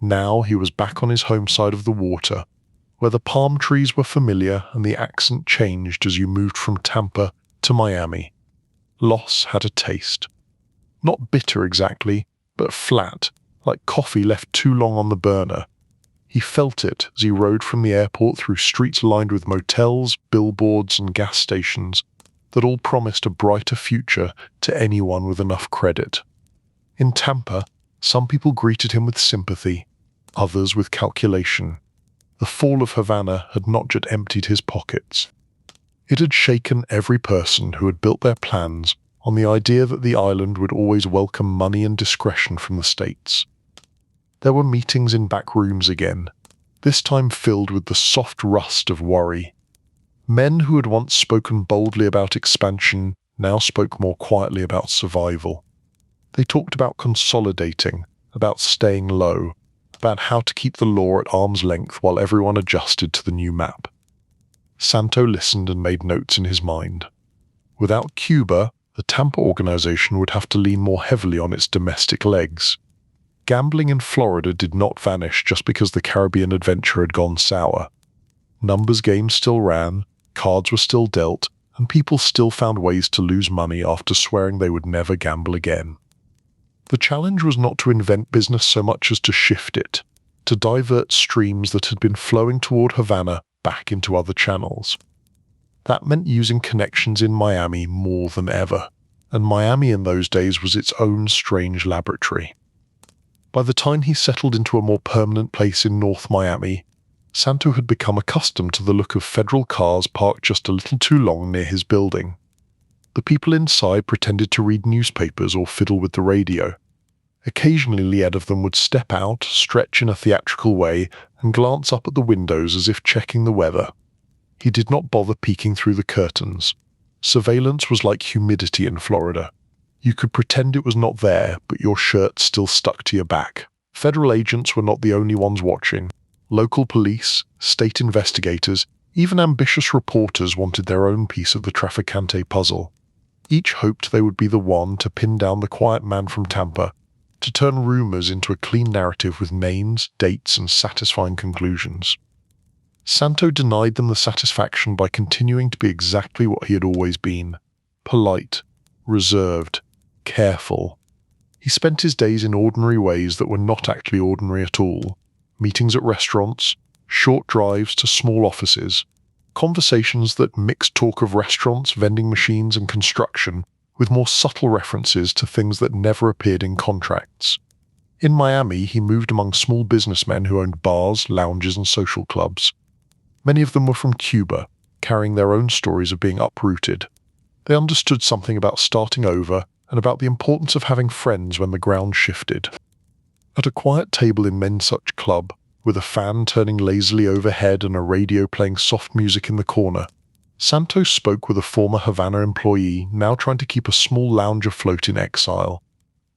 Now he was back on his home side of the water, where the palm trees were familiar and the accent changed as you moved from Tampa to Miami. Loss had a taste. Not bitter exactly, but flat, like coffee left too long on the burner. He felt it as he rode from the airport through streets lined with motels, billboards, and gas stations that all promised a brighter future to anyone with enough credit. In Tampa, some people greeted him with sympathy, others with calculation. The fall of Havana had not just emptied his pockets. It had shaken every person who had built their plans on the idea that the island would always welcome money and discretion from the States. There were meetings in back rooms again, this time filled with the soft rust of worry. Men who had once spoken boldly about expansion now spoke more quietly about survival. They talked about consolidating, about staying low, about how to keep the law at arm's length while everyone adjusted to the new map. Santo listened and made notes in his mind. Without Cuba, the Tampa organization would have to lean more heavily on its domestic legs. Gambling in Florida did not vanish just because the Caribbean adventure had gone sour. Numbers games still ran, cards were still dealt, and people still found ways to lose money after swearing they would never gamble again. The challenge was not to invent business so much as to shift it, to divert streams that had been flowing toward Havana back into other channels. That meant using connections in Miami more than ever, and Miami in those days was its own strange laboratory. By the time he settled into a more permanent place in North Miami, Santo had become accustomed to the look of federal cars parked just a little too long near his building. The people inside pretended to read newspapers or fiddle with the radio. Occasionally, Ed of them would step out, stretch in a theatrical way, and glance up at the windows as if checking the weather. He did not bother peeking through the curtains. Surveillance was like humidity in Florida. You could pretend it was not there, but your shirt still stuck to your back. Federal agents were not the only ones watching. Local police, state investigators, even ambitious reporters wanted their own piece of the Trafficante puzzle. Each hoped they would be the one to pin down the quiet man from Tampa, to turn rumors into a clean narrative with names, dates, and satisfying conclusions. Santo denied them the satisfaction by continuing to be exactly what he had always been: polite, reserved, careful. He spent his days in ordinary ways that were not actually ordinary at all. Meetings at restaurants, short drives to small offices, conversations that mixed talk of restaurants, vending machines, and construction with more subtle references to things that never appeared in contracts. In Miami, he moved among small businessmen who owned bars, lounges, and social clubs. Many of them were from Cuba, carrying their own stories of being uprooted. They understood something about starting over and about the importance of having friends when the ground shifted. At a quiet table in men's such club, with a fan turning lazily overhead and a radio playing soft music in the corner, Santos spoke with a former Havana employee now trying to keep a small lounge afloat in Exile.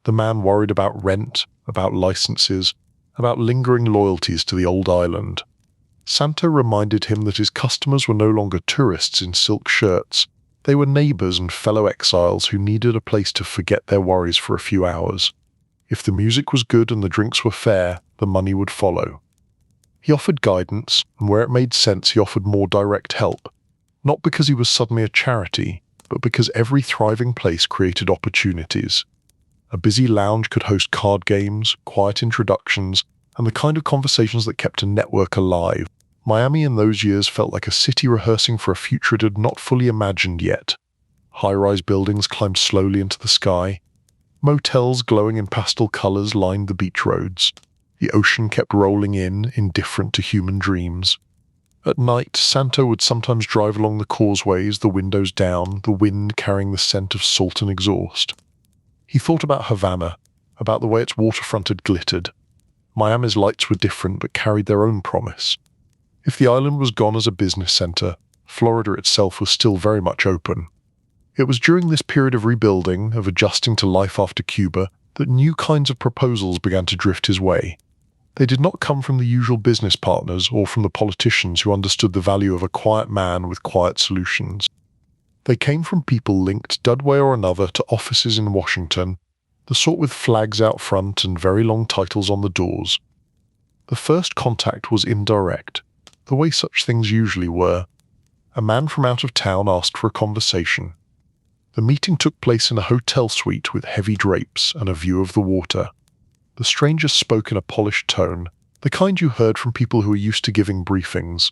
The man worried about rent, about licenses, about lingering loyalties to the old island. Santo reminded him that his customers were no longer tourists in silk shirts. They were neighbors and fellow exiles who needed a place to forget their worries for a few hours. If the music was good and the drinks were fair, the money would follow. He offered guidance, and where it made sense he offered more direct help, not because he was suddenly a charity, but because every thriving place created opportunities. A busy lounge could host card games, quiet introductions, and the kind of conversations that kept a network alive. Miami in those years felt like a city rehearsing for a future it had not fully imagined yet. High-rise buildings climbed slowly into the sky. Motels glowing in pastel colors lined the beach roads. The ocean kept rolling in, indifferent to human dreams. At night, Santo would sometimes drive along the causeways, the windows down, the wind carrying the scent of salt and exhaust. He thought about Havana, about the way its waterfront had glittered. Miami's lights were different but carried their own promise. If the island was gone as a business center, Florida itself was still very much open. It was during this period of rebuilding, of adjusting to life after Cuba, that new kinds of proposals began to drift his way. They did not come from the usual business partners or from the politicians who understood the value of a quiet man with quiet solutions. They came from people linked one way or another to offices in Washington, the sort with flags out front and very long titles on the doors. The first contact was indirect, the way such things usually were. A man from out of town asked for a conversation. The meeting took place in a hotel suite with heavy drapes and a view of the water. The stranger spoke in a polished tone, the kind you heard from people who were used to giving briefings.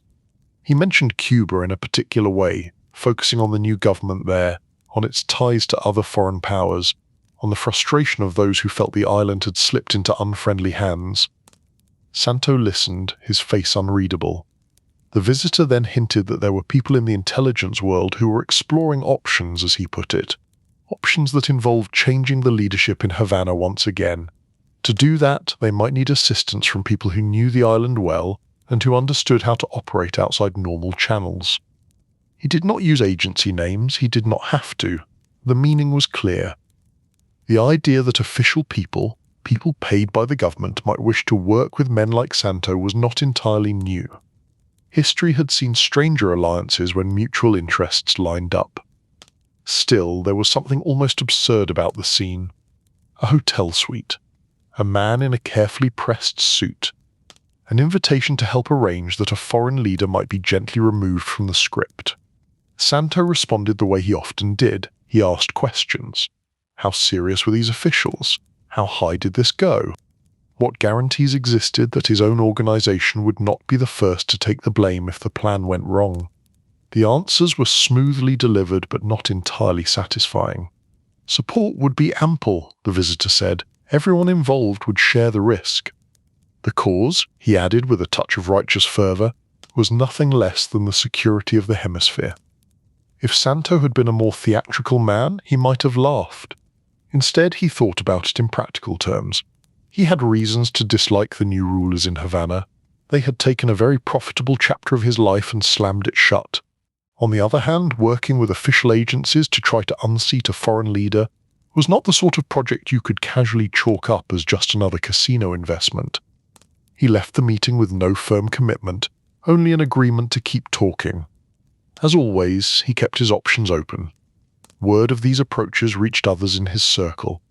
He mentioned Cuba in a particular way, focusing on the new government there, on its ties to other foreign powers, on the frustration of those who felt the island had slipped into unfriendly hands. Santo listened, his face unreadable. The visitor then hinted that there were people in the intelligence world who were exploring options, as he put it. Options that involved changing the leadership in Havana once again. To do that, they might need assistance from people who knew the island well and who understood how to operate outside normal channels. He did not use agency names, he did not have to. The meaning was clear. The idea that official people paid by the government, might wish to work with men like Santo was not entirely new. History had seen stranger alliances when mutual interests lined up. Still, there was something almost absurd about the scene. A hotel suite. A man in a carefully pressed suit. An invitation to help arrange that a foreign leader might be gently removed from the script. Santo responded the way he often did. He asked questions. How serious were these officials? How high did this go? What guarantees existed that his own organization would not be the first to take the blame if the plan went wrong? The answers were smoothly delivered but not entirely satisfying. Support would be ample, the visitor said. Everyone involved would share the risk. The cause, he added with a touch of righteous fervor, was nothing less than the security of the hemisphere. If Santo had been a more theatrical man, he might have laughed. Instead, he thought about it in practical terms. He had reasons to dislike the new rulers in Havana. They had taken a very profitable chapter of his life and slammed it shut. On the other hand, working with official agencies to try to unseat a foreign leader was not the sort of project you could casually chalk up as just another casino investment. He left the meeting with no firm commitment, only an agreement to keep talking. As always, he kept his options open. Word of these approaches reached others in his circle.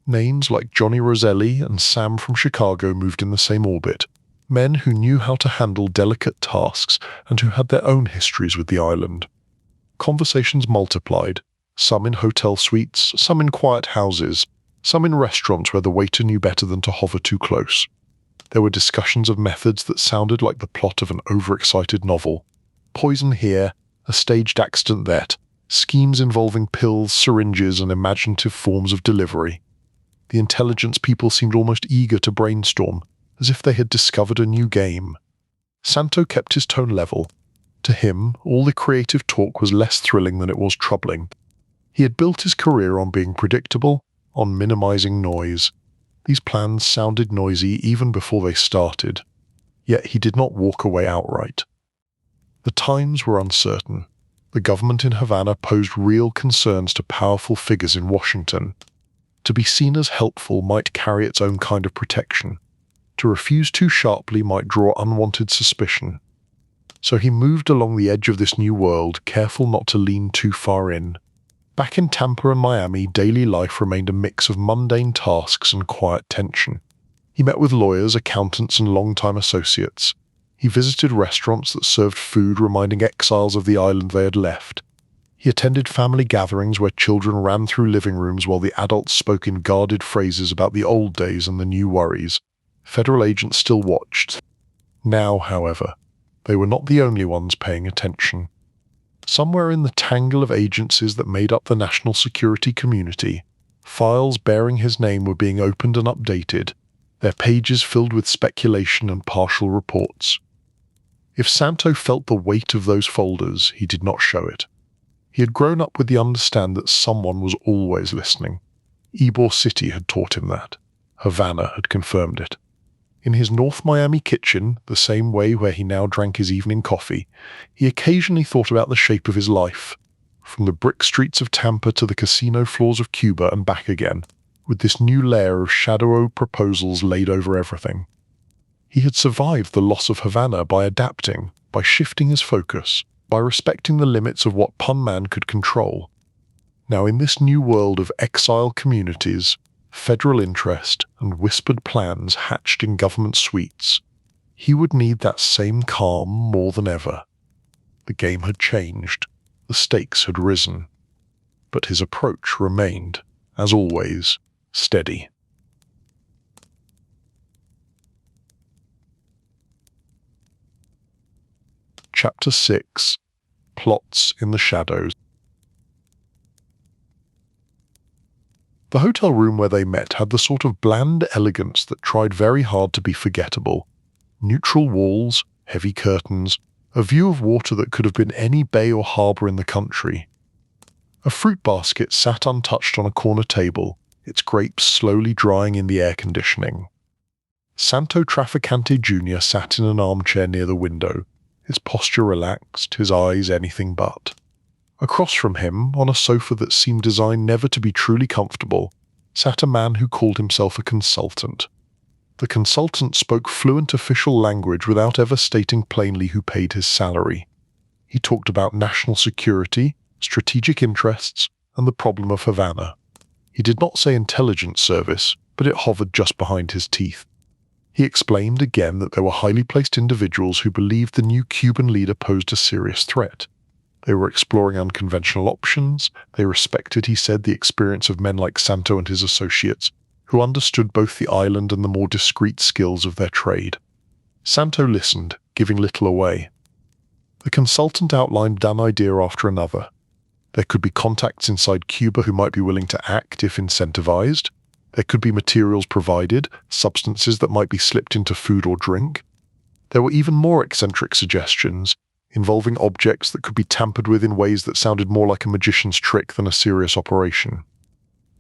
Names like Johnny Roselli and Sam from Chicago moved in the same orbit, men who knew how to handle delicate tasks and who had their own histories with the island. Conversations multiplied, some in hotel suites, some in quiet houses, some in restaurants where the waiter knew better than to hover too close. There were discussions of methods that sounded like the plot of an overexcited novel. Poison here, a staged accident there, schemes involving pills, syringes, and imaginative forms of delivery. The intelligence people seemed almost eager to brainstorm, as if they had discovered a new game. Santo kept his tone level. To him, all the creative talk was less thrilling than it was troubling. He had built his career on being predictable, on minimizing noise. These plans sounded noisy even before they started. Yet he did not walk away outright. The times were uncertain. The government in Havana posed real concerns to powerful figures in Washington. To be seen as helpful might carry its own kind of protection. To refuse too sharply might draw unwanted suspicion. So he moved along the edge of this new world, careful not to lean too far in. Back in Tampa and Miami, daily life remained a mix of mundane tasks and quiet tension. He met with lawyers, accountants, and longtime associates. He visited restaurants that served food reminding exiles of the island they had left. He attended family gatherings where children ran through living rooms while the adults spoke in guarded phrases about the old days and the new worries. Federal agents still watched. Now, however, they were not the only ones paying attention. Somewhere in the tangle of agencies that made up the national security community, files bearing his name were being opened and updated, their pages filled with speculation and partial reports. If Santo felt the weight of those folders, he did not show it. He had grown up with the understanding that someone was always listening. Ybor City had taught him that. Havana had confirmed it. In his North Miami kitchen, the same way where he now drank his evening coffee, he occasionally thought about the shape of his life, from the brick streets of Tampa to the casino floors of Cuba and back again, with this new layer of shadowy proposals laid over everything. He had survived the loss of Havana by adapting, by shifting his focus, by respecting the limits of what Pun Man could control. Now in this new world of exile communities, federal interest, and whispered plans hatched in government suites, he would need that same calm more than ever. The game had changed, the stakes had risen, but his approach remained, as always, steady. Chapter 6. Plots in the Shadows. The hotel room where they met had the sort of bland elegance that tried very hard to be forgettable. Neutral walls, heavy curtains, a view of water that could have been any bay or harbour in the country. A fruit basket sat untouched on a corner table, its grapes slowly drying in the air conditioning. Santo Trafficante Junior sat in an armchair near the window, his posture relaxed, his eyes anything but. Across from him, on a sofa that seemed designed never to be truly comfortable, sat a man who called himself a consultant. The consultant spoke fluent official language without ever stating plainly who paid his salary. He talked about national security, strategic interests, and the problem of Havana. He did not say intelligence service, but it hovered just behind his teeth. He explained again that there were highly placed individuals who believed the new Cuban leader posed a serious threat. They were exploring unconventional options. They respected, he said, the experience of men like Santo and his associates, who understood both the island and the more discreet skills of their trade. Santo listened, giving little away. The consultant outlined an idea after another. There could be contacts inside Cuba who might be willing to act if incentivized. There could be materials provided, substances that might be slipped into food or drink. There were even more eccentric suggestions, involving objects that could be tampered with in ways that sounded more like a magician's trick than a serious operation.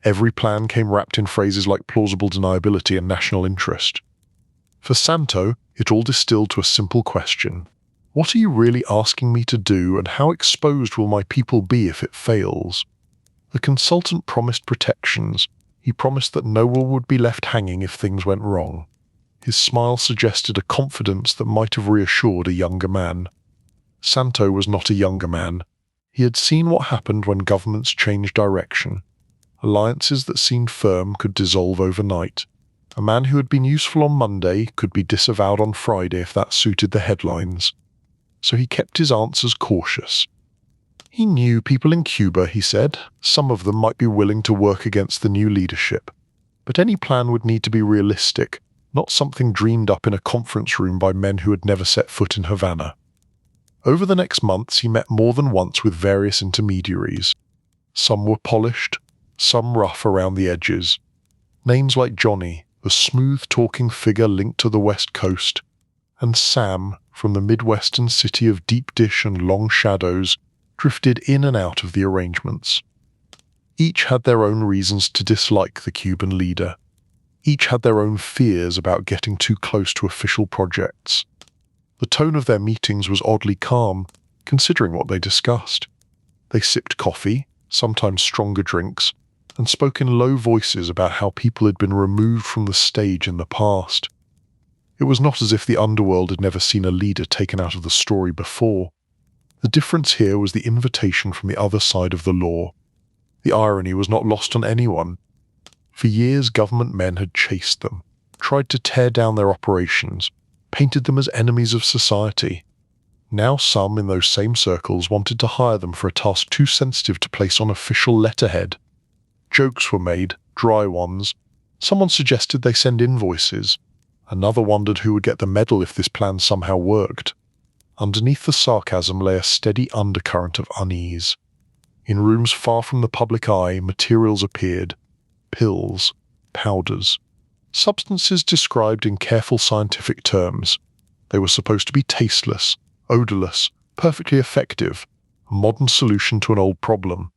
Every plan came wrapped in phrases like plausible deniability and national interest. For Santo, it all distilled to a simple question. What are you really asking me to do, and how exposed will my people be if it fails? The consultant promised protections. He promised that no one would be left hanging if things went wrong. His smile suggested a confidence that might have reassured a younger man. Santo was not a younger man. He had seen what happened when governments changed direction. Alliances that seemed firm could dissolve overnight. A man who had been useful on Monday could be disavowed on Friday if that suited the headlines. So he kept his answers cautious. He knew people in Cuba, he said. Some of them might be willing to work against the new leadership. But any plan would need to be realistic, not something dreamed up in a conference room by men who had never set foot in Havana. Over the next months he met more than once with various intermediaries. Some were polished, some rough around the edges. Names like Johnny, the smooth-talking figure linked to the West Coast, and Sam, from the Midwestern city of deep dish and long shadows, drifted in and out of the arrangements. Each had their own reasons to dislike the Cuban leader. Each had their own fears about getting too close to official projects. The tone of their meetings was oddly calm, considering what they discussed. They sipped coffee, sometimes stronger drinks, and spoke in low voices about how people had been removed from the stage in the past. It was not as if the underworld had never seen a leader taken out of the story before. The difference here was the invitation from the other side of the law. The irony was not lost on anyone. For years government men had chased them, tried to tear down their operations, painted them as enemies of society. Now some in those same circles wanted to hire them for a task too sensitive to place on official letterhead. Jokes were made, dry ones. Someone suggested they send invoices. Another wondered who would get the medal if this plan somehow worked. Underneath the sarcasm lay a steady undercurrent of unease. In rooms far from the public eye, materials appeared. Pills, powders, substances described in careful scientific terms. They were supposed to be tasteless, odorless, perfectly effective, a modern solution to an old problem.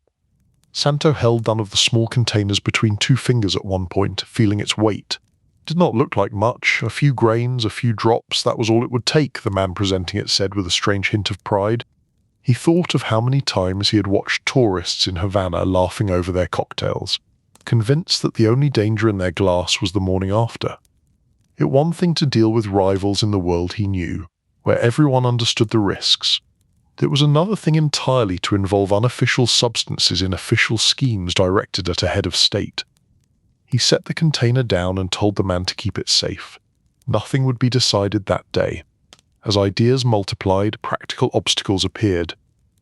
Santo held one of the small containers between two fingers at one point, feeling its weight. It did not look like much. A few grains, a few drops, that was all it would take, the man presenting it said with a strange hint of pride. He thought of how many times he had watched tourists in Havana laughing over their cocktails, convinced that the only danger in their glass was the morning after. It was one thing to deal with rivals in the world he knew, where everyone understood the risks. It was another thing entirely to involve unofficial substances in official schemes directed at a head of state. He set the container down and told the man to keep it safe. Nothing would be decided that day. As ideas multiplied, practical obstacles appeared.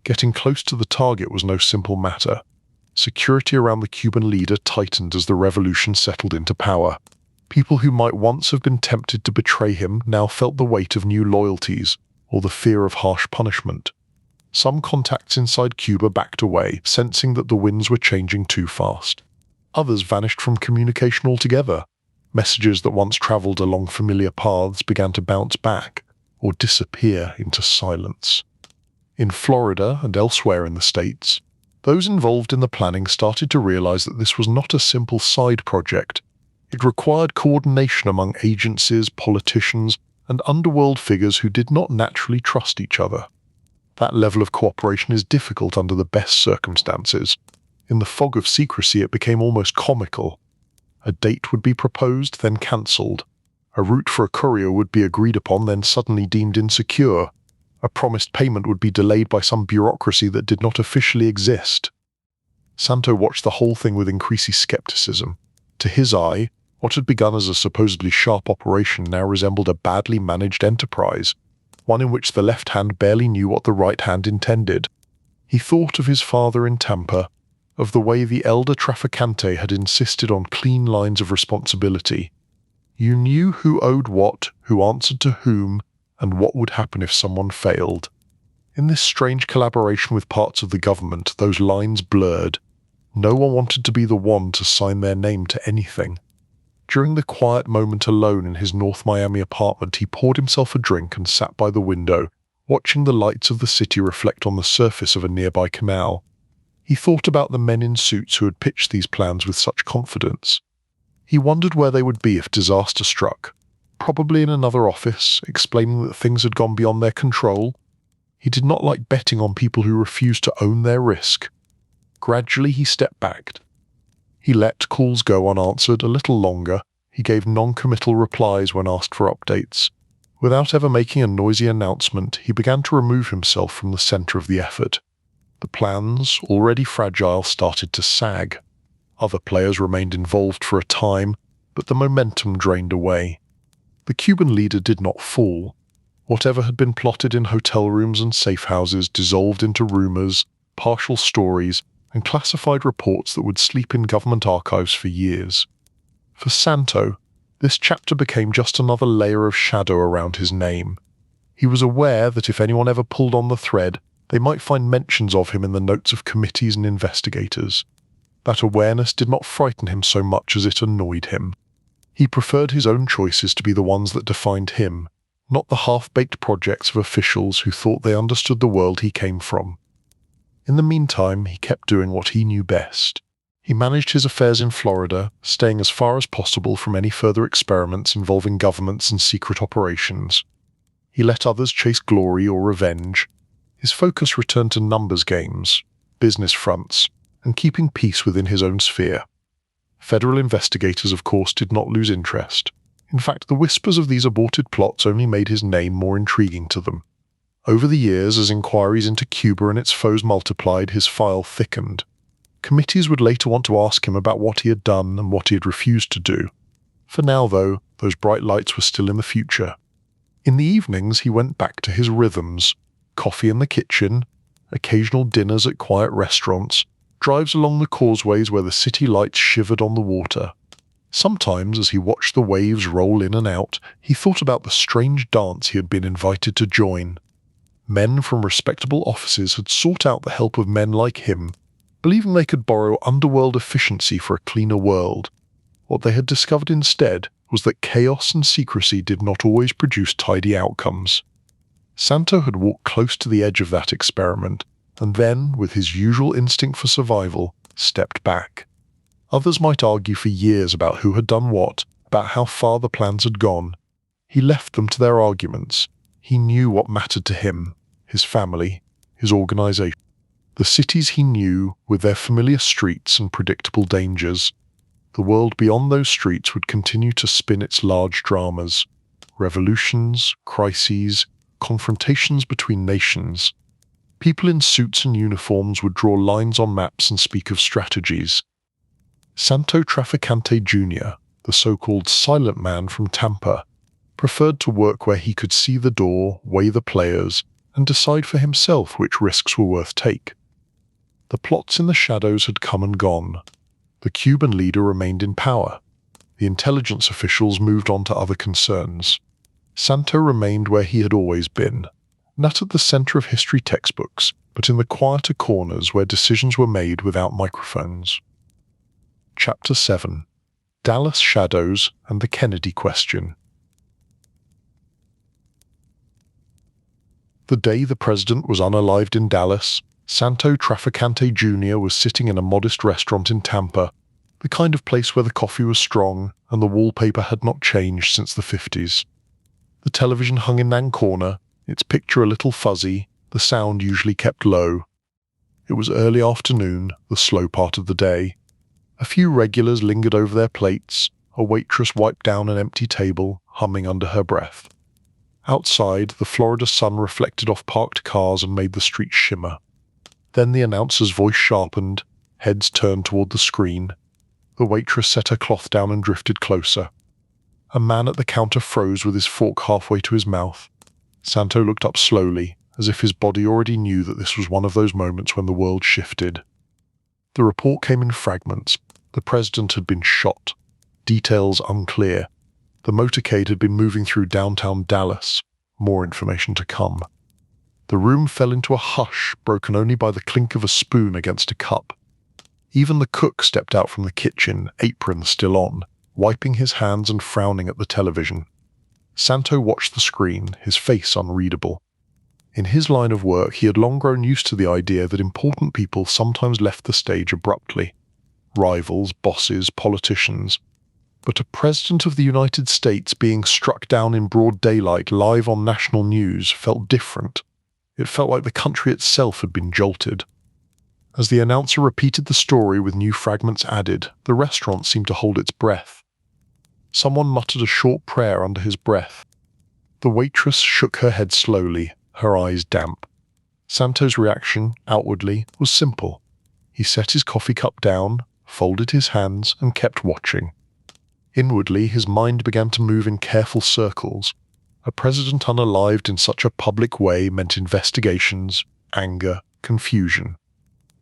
Getting close to the target was no simple matter. Security around the Cuban leader tightened as the revolution settled into power. People who might once have been tempted to betray him now felt the weight of new loyalties, or the fear of harsh punishment. Some contacts inside Cuba backed away, sensing that the winds were changing too fast. Others vanished from communication altogether. Messages that once traveled along familiar paths began to bounce back or disappear into silence. In Florida and elsewhere in the States, those involved in the planning started to realize that this was not a simple side project. It required coordination among agencies, politicians, and underworld figures who did not naturally trust each other. That level of cooperation is difficult under the best circumstances. In the fog of secrecy, it became almost comical. A date would be proposed, then cancelled. A route for a courier would be agreed upon, then suddenly deemed insecure. A promised payment would be delayed by some bureaucracy that did not officially exist. Santo watched the whole thing with increasing skepticism. To his eye, what had begun as a supposedly sharp operation now resembled a badly managed enterprise, one in which the left hand barely knew what the right hand intended. He thought of his father in Tampa, of the way the elder Trafficante had insisted on clean lines of responsibility. You knew who owed what, who answered to whom, and what would happen if someone failed. In this strange collaboration with parts of the government, those lines blurred. No one wanted to be the one to sign their name to anything. During the quiet moment alone in his North Miami apartment, he poured himself a drink and sat by the window, watching the lights of the city reflect on the surface of a nearby canal. He thought about the men in suits who had pitched these plans with such confidence. He wondered where they would be if disaster struck. Probably in another office, explaining that things had gone beyond their control. He did not like betting on people who refused to own their risk. Gradually he stepped back. He let calls go unanswered a little longer. He gave non-committal replies when asked for updates. Without ever making a noisy announcement, he began to remove himself from the center of the effort. The plans, already fragile, started to sag. Other players remained involved for a time, but the momentum drained away. The Cuban leader did not fall. Whatever had been plotted in hotel rooms and safe houses dissolved into rumors, partial stories, and classified reports that would sleep in government archives for years. For Santo, this chapter became just another layer of shadow around his name. He was aware that if anyone ever pulled on the thread, they might find mentions of him in the notes of committees and investigators. That awareness did not frighten him so much as it annoyed him. He preferred his own choices to be the ones that defined him, not the half-baked projects of officials who thought they understood the world he came from. In the meantime, he kept doing what he knew best. He managed his affairs in Florida, staying as far as possible from any further experiments involving governments and secret operations. He let others chase glory or revenge. His focus returned to numbers games, business fronts, and keeping peace within his own sphere. Federal investigators, of course, did not lose interest. In fact, the whispers of these aborted plots only made his name more intriguing to them. Over the years, as inquiries into Cuba and its foes multiplied, his file thickened. Committees would later want to ask him about what he had done and what he had refused to do. For now, though, those bright lights were still in the future. In the evenings, he went back to his rhythms: coffee in the kitchen, occasional dinners at quiet restaurants, drives along the causeways where the city lights shivered on the water. Sometimes, as he watched the waves roll in and out, he thought about the strange dance he had been invited to join. Men from respectable offices had sought out the help of men like him, believing they could borrow underworld efficiency for a cleaner world. What they had discovered instead was that chaos and secrecy did not always produce tidy outcomes. Santo had walked close to the edge of that experiment, and then, with his usual instinct for survival, stepped back. Others might argue for years about who had done what, about how far the plans had gone. He left them to their arguments. He knew what mattered to him, his family, his organization. The cities he knew, with their familiar streets and predictable dangers. The world beyond those streets would continue to spin its large dramas. Revolutions, crises, confrontations between nations. People in suits and uniforms would draw lines on maps and speak of strategies. Santo Trafficante Junior, the so-called silent man from Tampa, preferred to work where he could see the door, weigh the players, and decide for himself which risks were worth take. The plots in the shadows had come and gone. The Cuban leader remained in power. The intelligence officials moved on to other concerns. Santo remained where he had always been, not at the center of history textbooks, but in the quieter corners where decisions were made without microphones. Chapter 7: Dallas Shadows and the Kennedy Question. The day the president was unalived in Dallas, Santo Trafficante Junior was sitting in a modest restaurant in Tampa, the kind of place where the coffee was strong and the wallpaper had not changed since the 50s. The television hung in one corner, its picture a little fuzzy, the sound usually kept low. It was early afternoon, the slow part of the day. A few regulars lingered over their plates, a waitress wiped down an empty table, humming under her breath. Outside, the Florida sun reflected off parked cars and made the streets shimmer. Then the announcer's voice sharpened, heads turned toward the screen. The waitress set her cloth down and drifted closer. A man at the counter froze with his fork halfway to his mouth. Santo looked up slowly, as if his body already knew that this was one of those moments when the world shifted. The report came in fragments. The president had been shot. Details unclear. The motorcade had been moving through downtown Dallas. More information to come. The room fell into a hush, broken only by the clink of a spoon against a cup. Even the cook stepped out from the kitchen, apron still on, wiping his hands and frowning at the television. Santo watched the screen, his face unreadable. In his line of work, he had long grown used to the idea that important people sometimes left the stage abruptly. Rivals, bosses, politicians. But a president of the United States being struck down in broad daylight live on national news felt different. It felt like the country itself had been jolted. As the announcer repeated the story with new fragments added, the restaurant seemed to hold its breath. Someone muttered a short prayer under his breath. The waitress shook her head slowly, her eyes damp. Santo's reaction, outwardly, was simple. He set his coffee cup down, folded his hands, and kept watching. Inwardly, his mind began to move in careful circles. A president unalived in such a public way meant investigations, anger, confusion.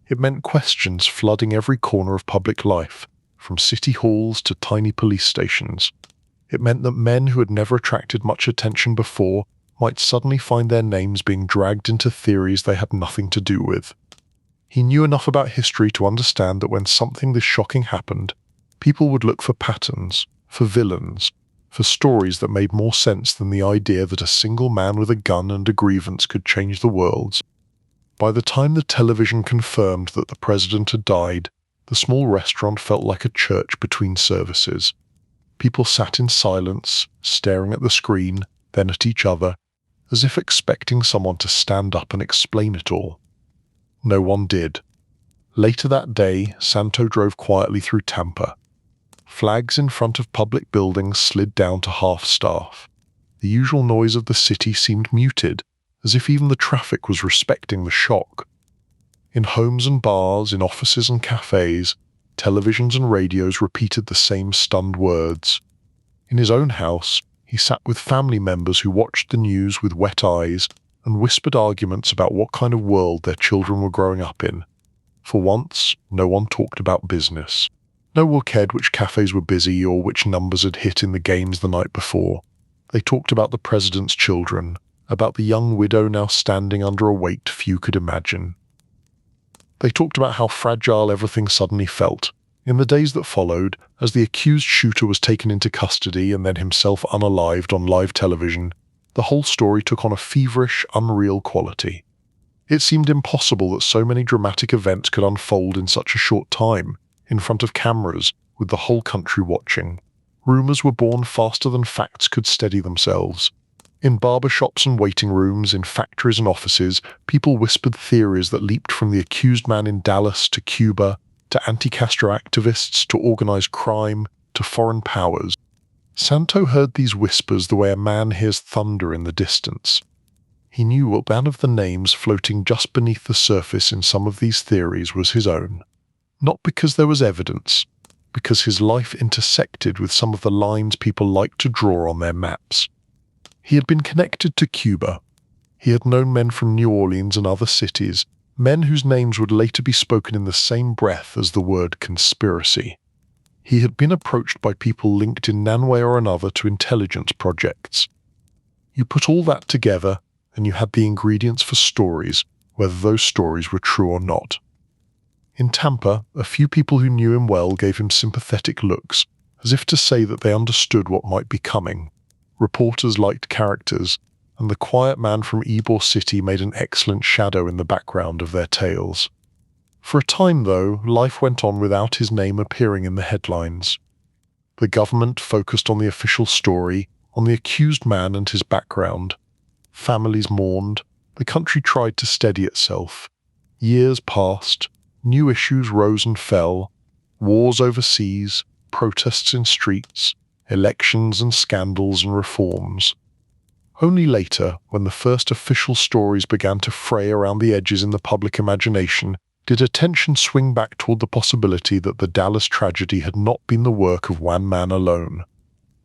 It meant questions flooding every corner of public life, from city halls to tiny police stations. It meant that men who had never attracted much attention before might suddenly find their names being dragged into theories they had nothing to do with. He knew enough about history to understand that when something this shocking happened, people would look for patterns, for villains, for stories that made more sense than the idea that a single man with a gun and a grievance could change the world. By the time the television confirmed that the president had died, the small restaurant felt like a church between services. People sat in silence, staring at the screen, then at each other, as if expecting someone to stand up and explain it all. No one did. Later that day, Santo drove quietly through Tampa. Flags in front of public buildings slid down to half-staff. The usual noise of the city seemed muted, as if even the traffic was respecting the shock. In homes and bars, in offices and cafes, televisions and radios repeated the same stunned words. In his own house, he sat with family members who watched the news with wet eyes and whispered arguments about what kind of world their children were growing up in. For once, no one talked about business. No one cared which cafes were busy or which numbers had hit in the games the night before. They talked about the president's children, about the young widow now standing under a weight few could imagine. They talked about how fragile everything suddenly felt. In the days that followed, as the accused shooter was taken into custody and then himself unalived on live television, the whole story took on a feverish, unreal quality. It seemed impossible that so many dramatic events could unfold in such a short time, in front of cameras, with the whole country watching. Rumors were born faster than facts could steady themselves. In barbershops and waiting rooms, in factories and offices, people whispered theories that leaped from the accused man in Dallas to Cuba, to anti-Castro activists, to organized crime, to foreign powers. Santo heard these whispers the way a man hears thunder in the distance. He knew one of the names floating just beneath the surface in some of these theories was his own. Not because there was evidence, because his life intersected with some of the lines people liked to draw on their maps. He had been connected to Cuba. He had known men from New Orleans and other cities, men whose names would later be spoken in the same breath as the word conspiracy. He had been approached by people linked in one way or another to intelligence projects. You put all that together, and you had the ingredients for stories, whether those stories were true or not. In Tampa, a few people who knew him well gave him sympathetic looks, as if to say that they understood what might be coming. Reporters liked characters, and the quiet man from Ybor City made an excellent shadow in the background of their tales. For a time, though, life went on without his name appearing in the headlines. The government focused on the official story, on the accused man and his background. Families mourned. The country tried to steady itself. Years passed. New issues rose and fell. Wars overseas, protests in streets, elections and scandals and reforms. Only later, when the first official stories began to fray around the edges in the public imagination, did attention swing back toward the possibility that the Dallas tragedy had not been the work of one man alone.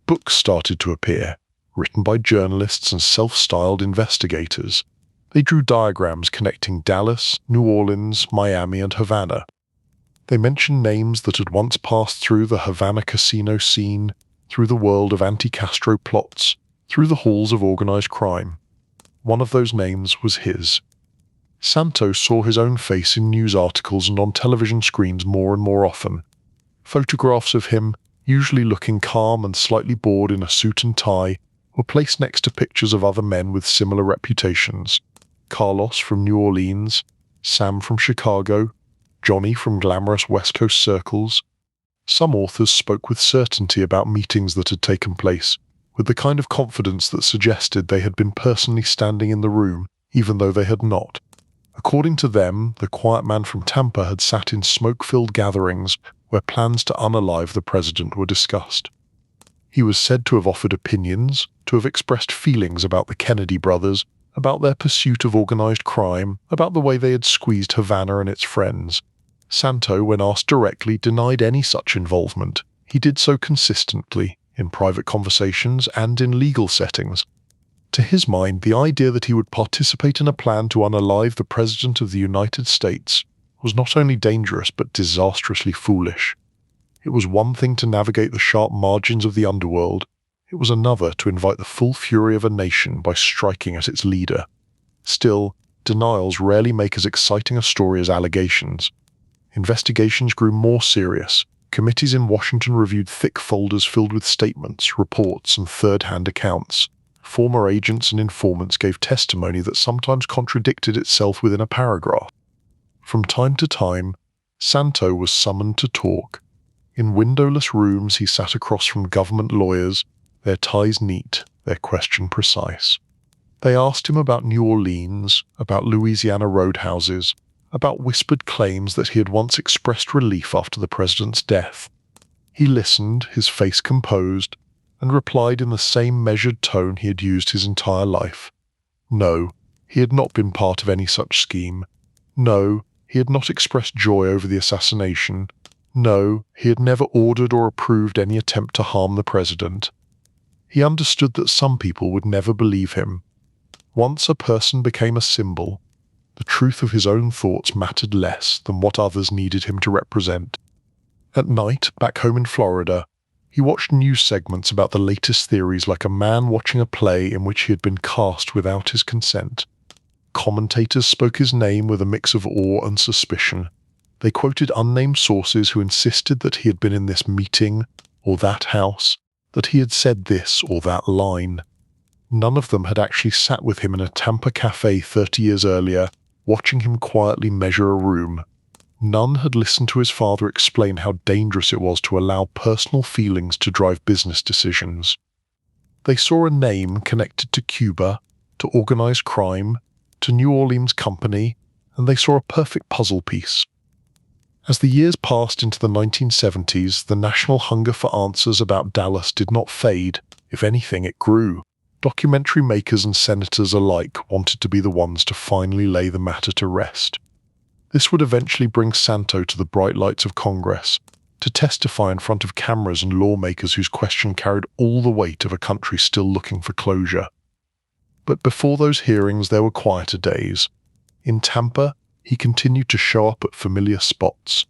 Books started to appear, written by journalists and self-styled investigators. They drew diagrams connecting Dallas, New Orleans, Miami, and Havana. They mentioned names that had once passed through the Havana casino scene, through the world of anti-Castro plots, through the halls of organized crime. One of those names was his. Santo saw his own face in news articles and on television screens more and more often. Photographs of him, usually looking calm and slightly bored in a suit and tie, were placed next to pictures of other men with similar reputations. Carlos from New Orleans, Sam from Chicago, Johnny from glamorous West Coast circles. Some authors spoke with certainty about meetings that had taken place, with the kind of confidence that suggested they had been personally standing in the room, even though they had not. According to them, the quiet man from Tampa had sat in smoke-filled gatherings where plans to unalive the president were discussed. He was said to have offered opinions, to have expressed feelings about the Kennedy brothers, about their pursuit of organized crime, about the way they had squeezed Havana and its friends. Santo, when asked directly, denied any such involvement. He did so consistently, in private conversations and in legal settings. To his mind, the idea that he would participate in a plan to unalive the President of the United States was not only dangerous but disastrously foolish. It was one thing to navigate the sharp margins of the underworld. It was another to invite the full fury of a nation by striking at its leader. Still, denials rarely make as exciting a story as allegations. Investigations grew more serious. Committees in Washington reviewed thick folders filled with statements, reports, and third-hand accounts. Former agents and informants gave testimony that sometimes contradicted itself within a paragraph. From time to time, Santo was summoned to talk. In windowless rooms he sat across from government lawyers, their ties neat, their question precise. They asked him about New Orleans, about Louisiana roadhouses, about whispered claims that he had once expressed relief after the president's death. He listened, his face composed, and replied in the same measured tone he had used his entire life. No, he had not been part of any such scheme. No, he had not expressed joy over the assassination. No, he had never ordered or approved any attempt to harm the president. He understood that some people would never believe him. Once a person became a symbol, the truth of his own thoughts mattered less than what others needed him to represent. At night, back home in Florida, he watched news segments about the latest theories like a man watching a play in which he had been cast without his consent. Commentators spoke his name with a mix of awe and suspicion. They quoted unnamed sources who insisted that he had been in this meeting or that house, that he had said this or that line. None of them had actually sat with him in a Tampa cafe 30 years earlier, watching him quietly measure a room. None had listened to his father explain how dangerous it was to allow personal feelings to drive business decisions. They saw a name connected to Cuba, to organized crime, to New Orleans Company, and they saw a perfect puzzle piece. As the years passed into the 1970s, the national hunger for answers about Dallas did not fade. If anything, it grew. Documentary makers and senators alike wanted to be the ones to finally lay the matter to rest. This would eventually bring Santo to the bright lights of Congress, to testify in front of cameras and lawmakers whose question carried all the weight of a country still looking for closure. But before those hearings there were quieter days. In Tampa, he continued to show up at familiar spots.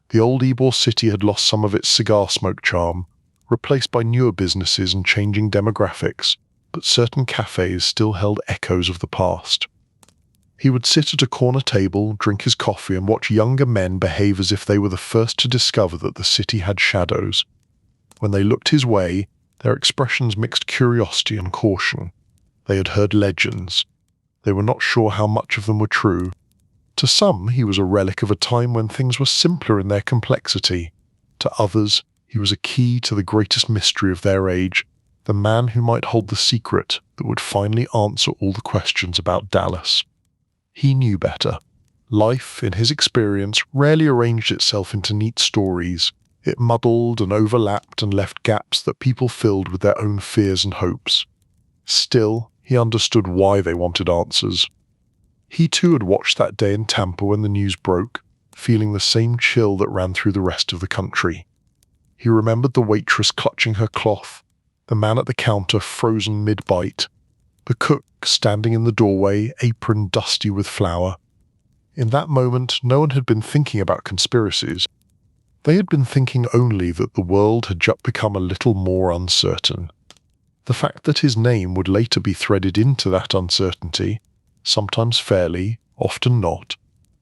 The old Ybor City had lost some of its cigar smoke charm, replaced by newer businesses and changing demographics, but certain cafes still held echoes of the past. He would sit at a corner table, drink his coffee, and watch younger men behave as if they were the first to discover that the city had shadows. When they looked his way, their expressions mixed curiosity and caution. They had heard legends. They were not sure how much of them were true. To some, he was a relic of a time when things were simpler in their complexity. To others, he was a key to the greatest mystery of their age, the man who might hold the secret that would finally answer all the questions about Dallas. He knew better. Life, in his experience, rarely arranged itself into neat stories. It muddled and overlapped and left gaps that people filled with their own fears and hopes. Still, he understood why they wanted answers. He too had watched that day in Tampa when the news broke, feeling the same chill that ran through the rest of the country. He remembered the waitress clutching her cloth, the man at the counter frozen mid-bite, the cook standing in the doorway, apron dusty with flour. In that moment, no one had been thinking about conspiracies. They had been thinking only that the world had just become a little more uncertain. The fact that his name would later be threaded into that uncertainty, sometimes fairly, often not,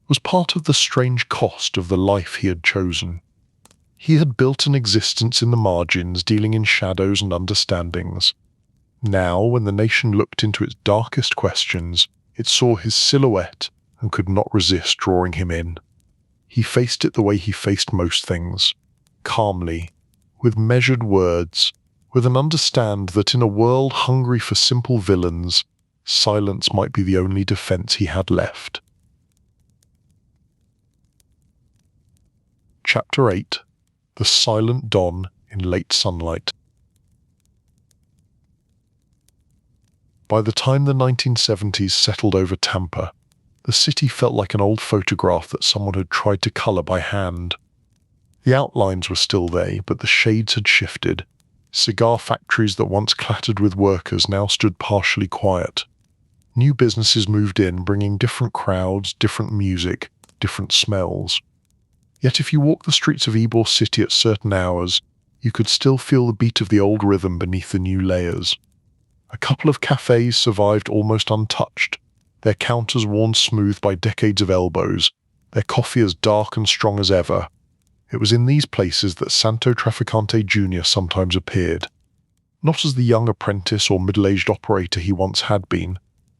was part of the strange cost of the life he had chosen. He had built an existence in the margins, dealing in shadows and understandings. Now, when the nation looked into its darkest questions, it saw his silhouette and could not resist drawing him in. He faced it the way he faced most things, calmly, with measured words, with an understand that in a world hungry for simple villains, silence might be the only defense he had left. Chapter 8. The Silent Dawn in Late Sunlight. By the time the 1970s settled over Tampa, the city felt like an old photograph that someone had tried to color by hand. The outlines were still there, but the shades had shifted. Cigar factories that once clattered with workers now stood partially quiet. New businesses moved in, bringing different crowds, different music, different smells. Yet if you walked the streets of Ybor City at certain hours, you could still feel the beat of the old rhythm beneath the new layers. A couple of cafes survived almost untouched, their counters worn smooth by decades of elbows, their coffee as dark and strong as ever. It was in these places that Santo Trafficante Junior sometimes appeared, not as the young apprentice or middle-aged operator he once had been,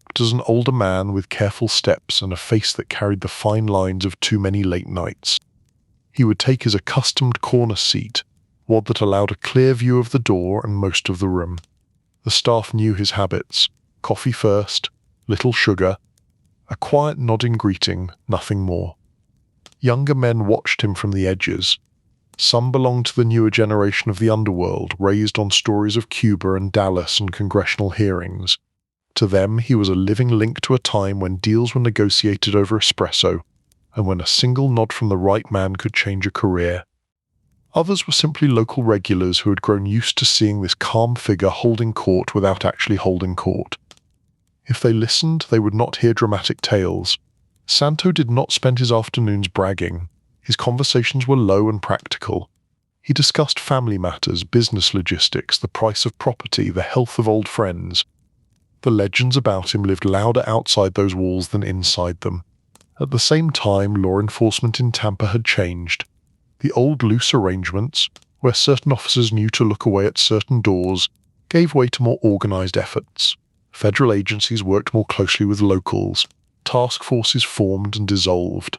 but as an older man with careful steps and a face that carried the fine lines of too many late nights. He would take his accustomed corner seat, one that allowed a clear view of the door and most of the room. The staff knew his habits: coffee first, little sugar, a quiet nodding greeting, nothing more. Younger men watched him from the edges. Some belonged to the newer generation of the underworld, raised on stories of Cuba and Dallas and congressional hearings. To them, he was a living link to a time when deals were negotiated over espresso, and when a single nod from the right man could change a career. Others were simply local regulars who had grown used to seeing this calm figure holding court without actually holding court. If they listened, they would not hear dramatic tales. Santo did not spend his afternoons bragging. His conversations were low and practical. He discussed family matters, business logistics, the price of property, the health of old friends. The legends about him lived louder outside those walls than inside them. At the same time, law enforcement in Tampa had changed. The old loose arrangements, where certain officers knew to look away at certain doors, gave way to more organized efforts. Federal agencies worked more closely with locals. Task forces formed and dissolved.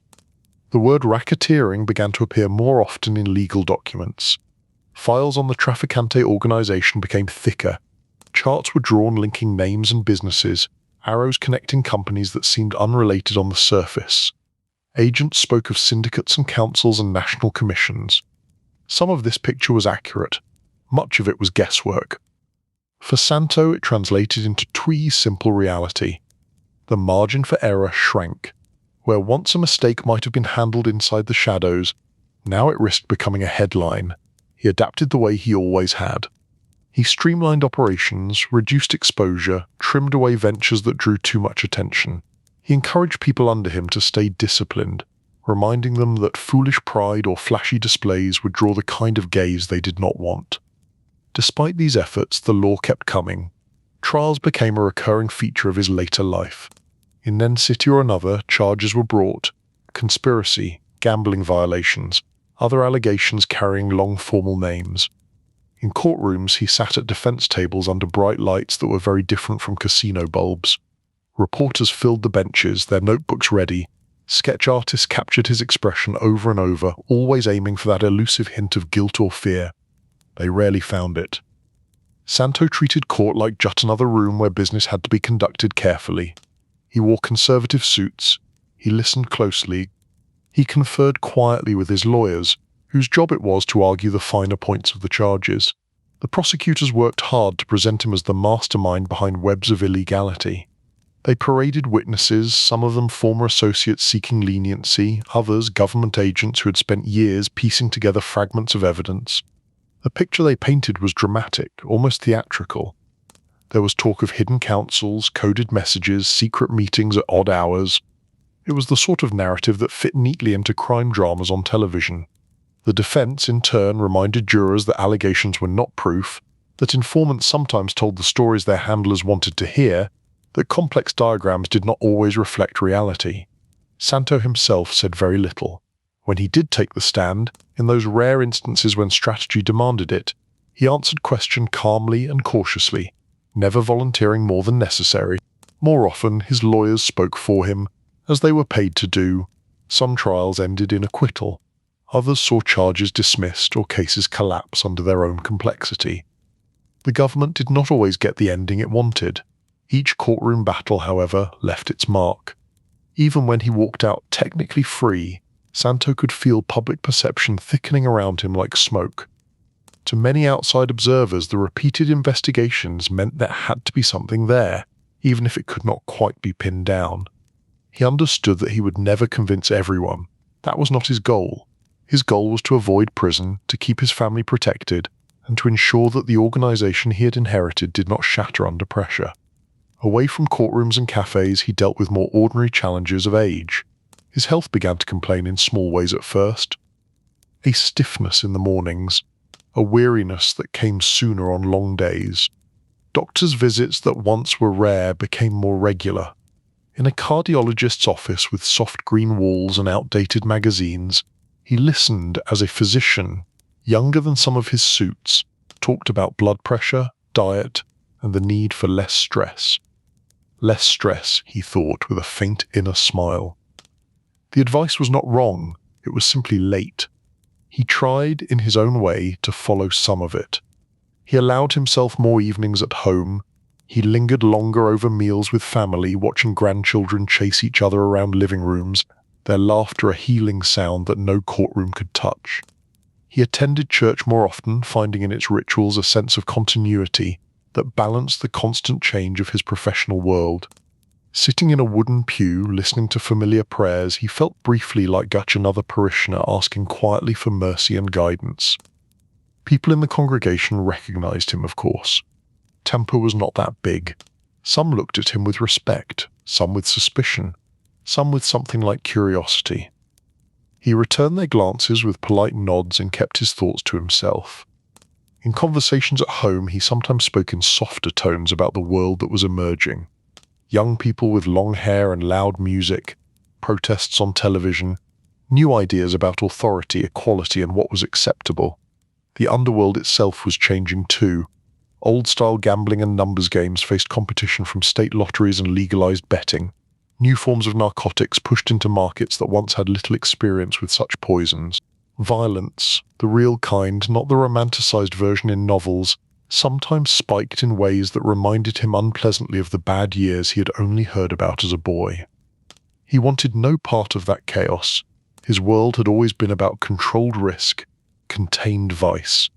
The word racketeering began to appear more often in legal documents. Files on the Trafficante organization became thicker. Charts were drawn linking names and businesses, arrows connecting companies that seemed unrelated on the surface. Agents spoke of syndicates and councils and national commissions. Some of this picture was accurate. Much of it was guesswork. For Santo, it translated into simple reality. The margin for error shrank. Where once a mistake might have been handled inside the shadows, now it risked becoming a headline. He adapted the way he always had. He streamlined operations, reduced exposure, trimmed away ventures that drew too much attention. He encouraged people under him to stay disciplined, reminding them that foolish pride or flashy displays would draw the kind of gaze they did not want. Despite these efforts, the law kept coming. Trials became a recurring feature of his later life. In one city or another, charges were brought: conspiracy, gambling violations, other allegations carrying long formal names. In courtrooms, he sat at defense tables under bright lights that were very different from casino bulbs. Reporters filled the benches, their notebooks ready. Sketch artists captured his expression over and over, always aiming for that elusive hint of guilt or fear. They rarely found it. Santo treated court like just another room where business had to be conducted carefully. He wore conservative suits. He listened closely. He conferred quietly with his lawyers, whose job it was to argue the finer points of the charges. The prosecutors worked hard to present him as the mastermind behind webs of illegality. They paraded witnesses, some of them former associates seeking leniency, others government agents who had spent years piecing together fragments of evidence. The picture they painted was dramatic, almost theatrical. There was talk of hidden counsels, coded messages, secret meetings at odd hours. It was the sort of narrative that fit neatly into crime dramas on television. The defense, in turn, reminded jurors that allegations were not proof, that informants sometimes told the stories their handlers wanted to hear, that complex diagrams did not always reflect reality. Santo himself said very little. When he did take the stand, in those rare instances when strategy demanded it, he answered questions calmly and cautiously, never volunteering more than necessary. More often, his lawyers spoke for him, as they were paid to do. Some trials ended in acquittal. Others saw charges dismissed or cases collapse under their own complexity. The government did not always get the ending it wanted. Each courtroom battle, however, left its mark. Even when he walked out technically free, Santo could feel public perception thickening around him like smoke. To many outside observers, the repeated investigations meant there had to be something there, even if it could not quite be pinned down. He understood that he would never convince everyone. That was not his goal. His goal was to avoid prison, to keep his family protected, and to ensure that the organization he had inherited did not shatter under pressure. Away from courtrooms and cafes, he dealt with more ordinary challenges of age. His health began to complain in small ways at first. A stiffness in the mornings, a weariness that came sooner on long days. Doctors' visits that once were rare became more regular. In a cardiologist's office with soft green walls and outdated magazines, he listened as a physician, younger than some of his suits, talked about blood pressure, diet, and the need for less stress. Less stress, he thought with a faint inner smile. The advice was not wrong, it was simply late. He tried, in his own way, to follow some of it. He allowed himself more evenings at home. He lingered longer over meals with family, watching grandchildren chase each other around living rooms, their laughter a healing sound that no courtroom could touch. He attended church more often, finding in its rituals a sense of continuity that balanced the constant change of his professional world. Sitting in a wooden pew, listening to familiar prayers, he felt briefly like just another parishioner asking quietly for mercy and guidance. People in the congregation recognized him, of course. Tampa was not that big. Some looked at him with respect, some with suspicion, some with something like curiosity. He returned their glances with polite nods and kept his thoughts to himself. In conversations at home, he sometimes spoke in softer tones about the world that was emerging. Young people with long hair and loud music, protests on television, new ideas about authority, equality, and what was acceptable. The underworld itself was changing too. Old-style gambling and numbers games faced competition from state lotteries and legalized betting. New forms of narcotics pushed into markets that once had little experience with such poisons. Violence, the real kind, not the romanticized version in novels, sometimes spiked in ways that reminded him unpleasantly of the bad years he had only heard about as a boy. He wanted no part of that chaos. His world had always been about controlled risk, contained vice.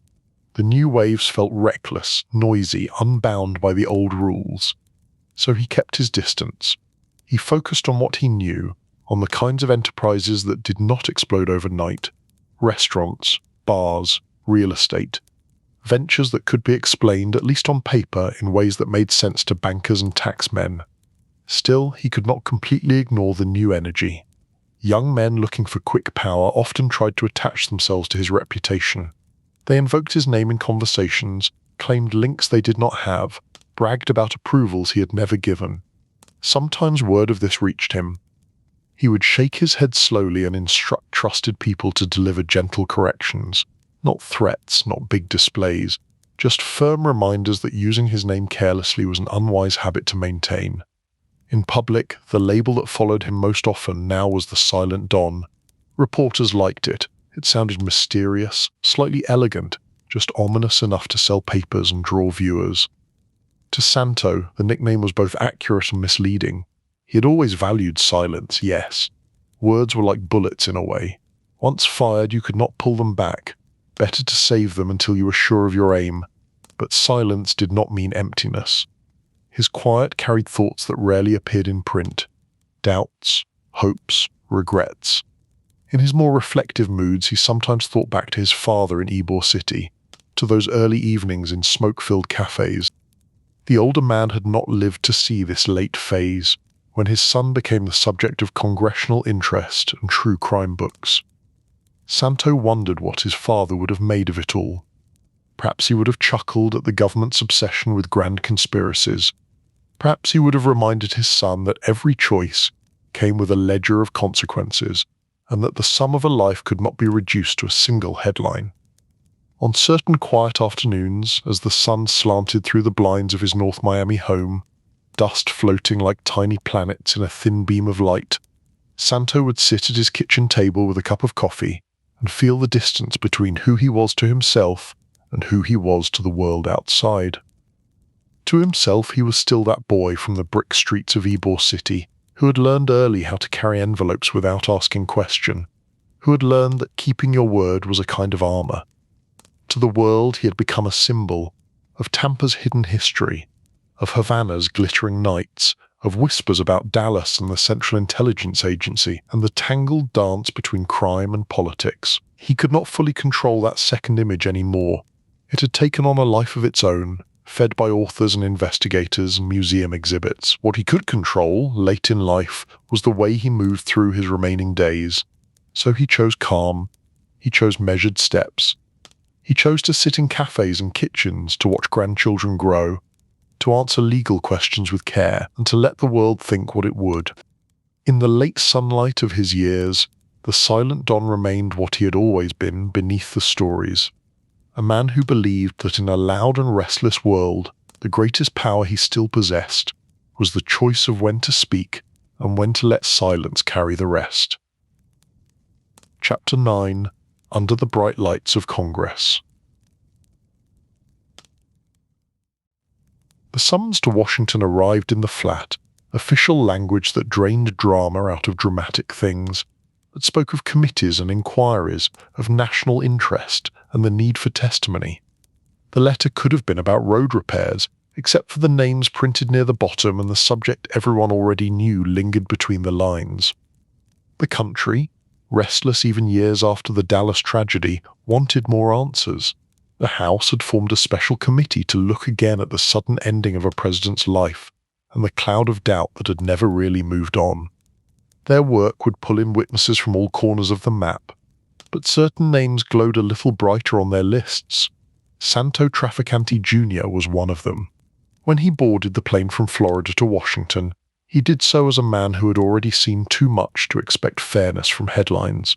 The new waves felt reckless, noisy, unbound by the old rules. So he kept his distance. He focused on what he knew, on the kinds of enterprises that did not explode overnight. Restaurants, bars, real estate. Ventures that could be explained, at least on paper, in ways that made sense to bankers and taxmen. Still, he could not completely ignore the new energy. Young men looking for quick power often tried to attach themselves to his reputation. They invoked his name in conversations, claimed links they did not have, bragged about approvals he had never given. Sometimes word of this reached him. He would shake his head slowly and instruct trusted people to deliver gentle corrections. Not threats, not big displays, just firm reminders that using his name carelessly was an unwise habit to maintain. In public, the label that followed him most often now was the Silent Don. Reporters liked it. It sounded mysterious, slightly elegant, just ominous enough to sell papers and draw viewers. To Santo, the nickname was both accurate and misleading. He had always valued silence, yes. Words were like bullets in a way. Once fired, you could not pull them back. Better to save them until you were sure of your aim. But silence did not mean emptiness. His quiet carried thoughts that rarely appeared in print. Doubts, hopes, regrets. In his more reflective moods, he sometimes thought back to his father in Ybor City, to those early evenings in smoke-filled cafes. The older man had not lived to see this late phase, when his son became the subject of congressional interest and true crime books. Santo wondered what his father would have made of it all. Perhaps he would have chuckled at the government's obsession with grand conspiracies. Perhaps he would have reminded his son that every choice came with a ledger of consequences, and that the sum of a life could not be reduced to a single headline. On certain quiet afternoons, as the sun slanted through the blinds of his North Miami home, dust floating like tiny planets in a thin beam of light, Santo would sit at his kitchen table with a cup of coffee and feel the distance between who he was to himself and who he was to the world outside. To himself, he was still that boy from the brick streets of Ybor City who had learned early how to carry envelopes without asking question, who had learned that keeping your word was a kind of armor. To the world, he had become a symbol of Tampa's hidden history, of Havana's glittering nights, of whispers about Dallas and the Central Intelligence Agency, and the tangled dance between crime and politics. He could not fully control that second image anymore. It had taken on a life of its own, fed by authors and investigators and museum exhibits. What he could control, late in life, was the way he moved through his remaining days. So he chose calm. He chose measured steps. He chose to sit in cafes and kitchens to watch grandchildren grow, to answer legal questions with care, and to let the world think what it would. In the late sunlight of his years, the Silent Don remained what he had always been beneath the stories. A man who believed that in a loud and restless world, the greatest power he still possessed was the choice of when to speak and when to let silence carry the rest. Chapter 9. Under the Bright Lights of Congress. The summons to Washington arrived in the flat, official language that drained drama out of dramatic things, that spoke of committees and inquiries, of national interest and the need for testimony. The letter could have been about road repairs, except for the names printed near the bottom and the subject everyone already knew lingered between the lines. The country, restless even years after the Dallas tragedy, wanted more answers. The House had formed a special committee to look again at the sudden ending of a president's life and the cloud of doubt that had never really moved on. Their work would pull in witnesses from all corners of the map, but certain names glowed a little brighter on their lists. Santo Trafficante Junior was one of them. When he boarded the plane from Florida to Washington, he did so as a man who had already seen too much to expect fairness from headlines.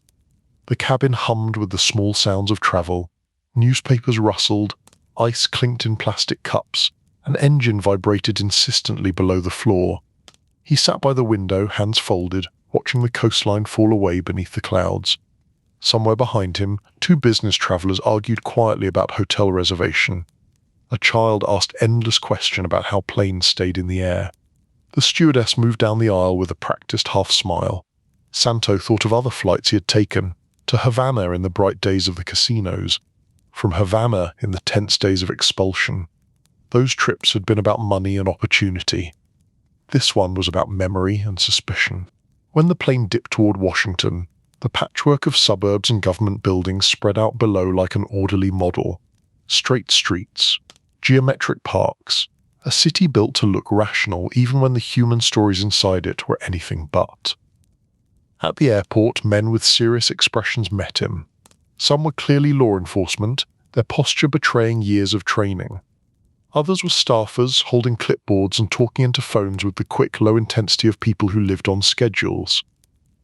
The cabin hummed with the small sounds of travel. Newspapers rustled, ice clinked in plastic cups, an engine vibrated insistently below the floor. He sat by the window, hands folded, watching the coastline fall away beneath the clouds. Somewhere behind him, two business travelers argued quietly about hotel reservation. A child asked endless questions about how planes stayed in the air. The stewardess moved down the aisle with a practiced half-smile. Santo thought of other flights he had taken, to Havana in the bright days of the casinos, from Havana in the tense days of expulsion. Those trips had been about money and opportunity. This one was about memory and suspicion. When the plane dipped toward Washington, the patchwork of suburbs and government buildings spread out below like an orderly model. Straight streets, geometric parks, a city built to look rational even when the human stories inside it were anything but. At the airport, men with serious expressions met him. Some were clearly law enforcement, their posture betraying years of training. Others were staffers holding clipboards and talking into phones with the quick, low intensity of people who lived on schedules.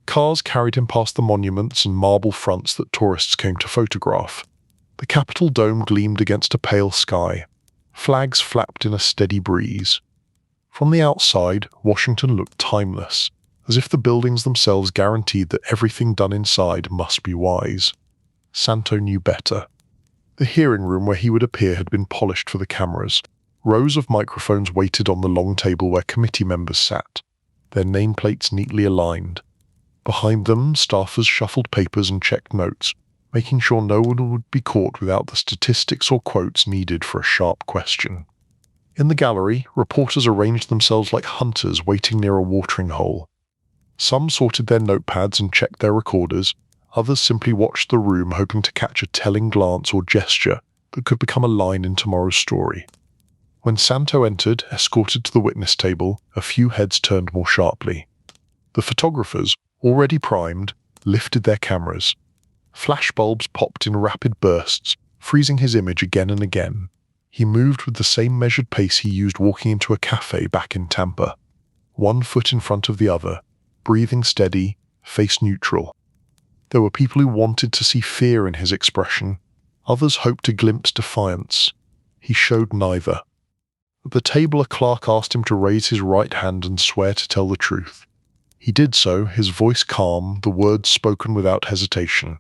Cars carried him past the monuments and marble fronts that tourists came to photograph. The Capitol dome gleamed against a pale sky. Flags flapped in a steady breeze. From the outside, Washington looked timeless, as if the buildings themselves guaranteed that everything done inside must be wise. Santo knew better. The hearing room where he would appear had been polished for the cameras. Rows of microphones waited on the long table where committee members sat, their nameplates neatly aligned. Behind them, staffers shuffled papers and checked notes, making sure no one would be caught without the statistics or quotes needed for a sharp question. In the gallery, reporters arranged themselves like hunters waiting near a watering hole. Some sorted their notepads and checked their recorders, others simply watched the room hoping to catch a telling glance or gesture that could become a line in tomorrow's story. When Santo entered, escorted to the witness table, a few heads turned more sharply. The photographers, already primed, lifted their cameras. Flashbulbs popped in rapid bursts, freezing his image again and again. He moved with the same measured pace he used walking into a cafe back in Tampa, one foot in front of the other, breathing steady, face neutral. There were people who wanted to see fear in his expression. Others hoped to glimpse defiance. He showed neither. At the table, a clerk asked him to raise his right hand and swear to tell the truth. He did so, his voice calm, the words spoken without hesitation.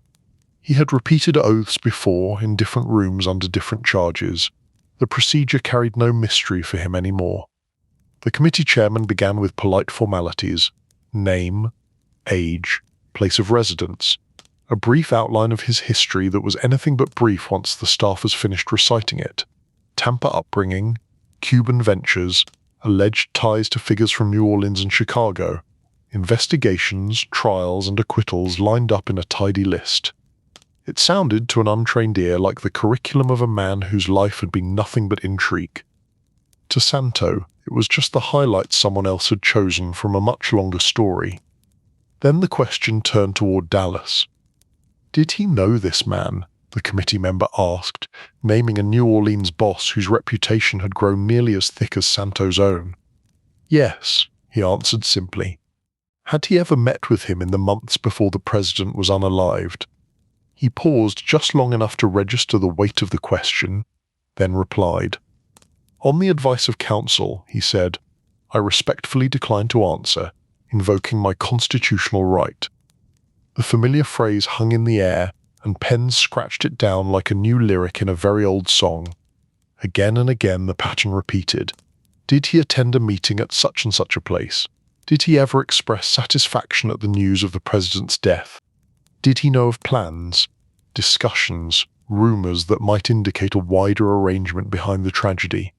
He had repeated oaths before in different rooms under different charges. The procedure carried no mystery for him anymore. The committee chairman began with polite formalities: name, age, place of residence, a brief outline of his history that was anything but brief once the staffers finished reciting it, Tampa upbringing, Cuban ventures, alleged ties to figures from New Orleans and Chicago, investigations, trials, and acquittals lined up in a tidy list. It sounded to an untrained ear like the curriculum of a man whose life had been nothing but intrigue. To Santo, it was just the highlights someone else had chosen from a much longer story. Then the question turned toward Dallas. Did he know this man? The committee member asked, naming a New Orleans boss whose reputation had grown nearly as thick as Santo's own. Yes, he answered simply. Had he ever met with him in the months before the president was unalived? He paused just long enough to register the weight of the question, then replied. On the advice of counsel, he said, I respectfully decline to answer, invoking my constitutional right. The familiar phrase hung in the air, and pens scratched it down like a new lyric in a very old song. Again and again the pattern repeated. Did he attend a meeting at such and such a place? Did he ever express satisfaction at the news of the president's death? Did he know of plans, discussions, rumors that might indicate a wider arrangement behind the tragedy?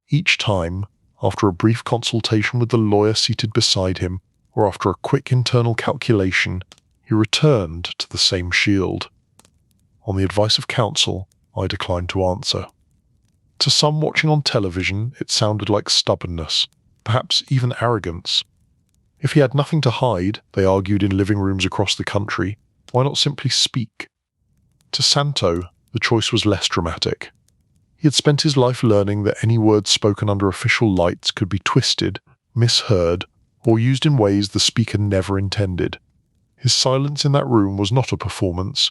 Each time, after a brief consultation with the lawyer seated beside him, or after a quick internal calculation, he returned to the same shield. On the advice of counsel, I declined to answer. To some watching on television, it sounded like stubbornness, perhaps even arrogance. If he had nothing to hide, they argued in living rooms across the country, why not simply speak? To Santo, the choice was less dramatic. He had spent his life learning that any words spoken under official lights could be twisted, misheard, or used in ways the speaker never intended. His silence in that room was not a performance.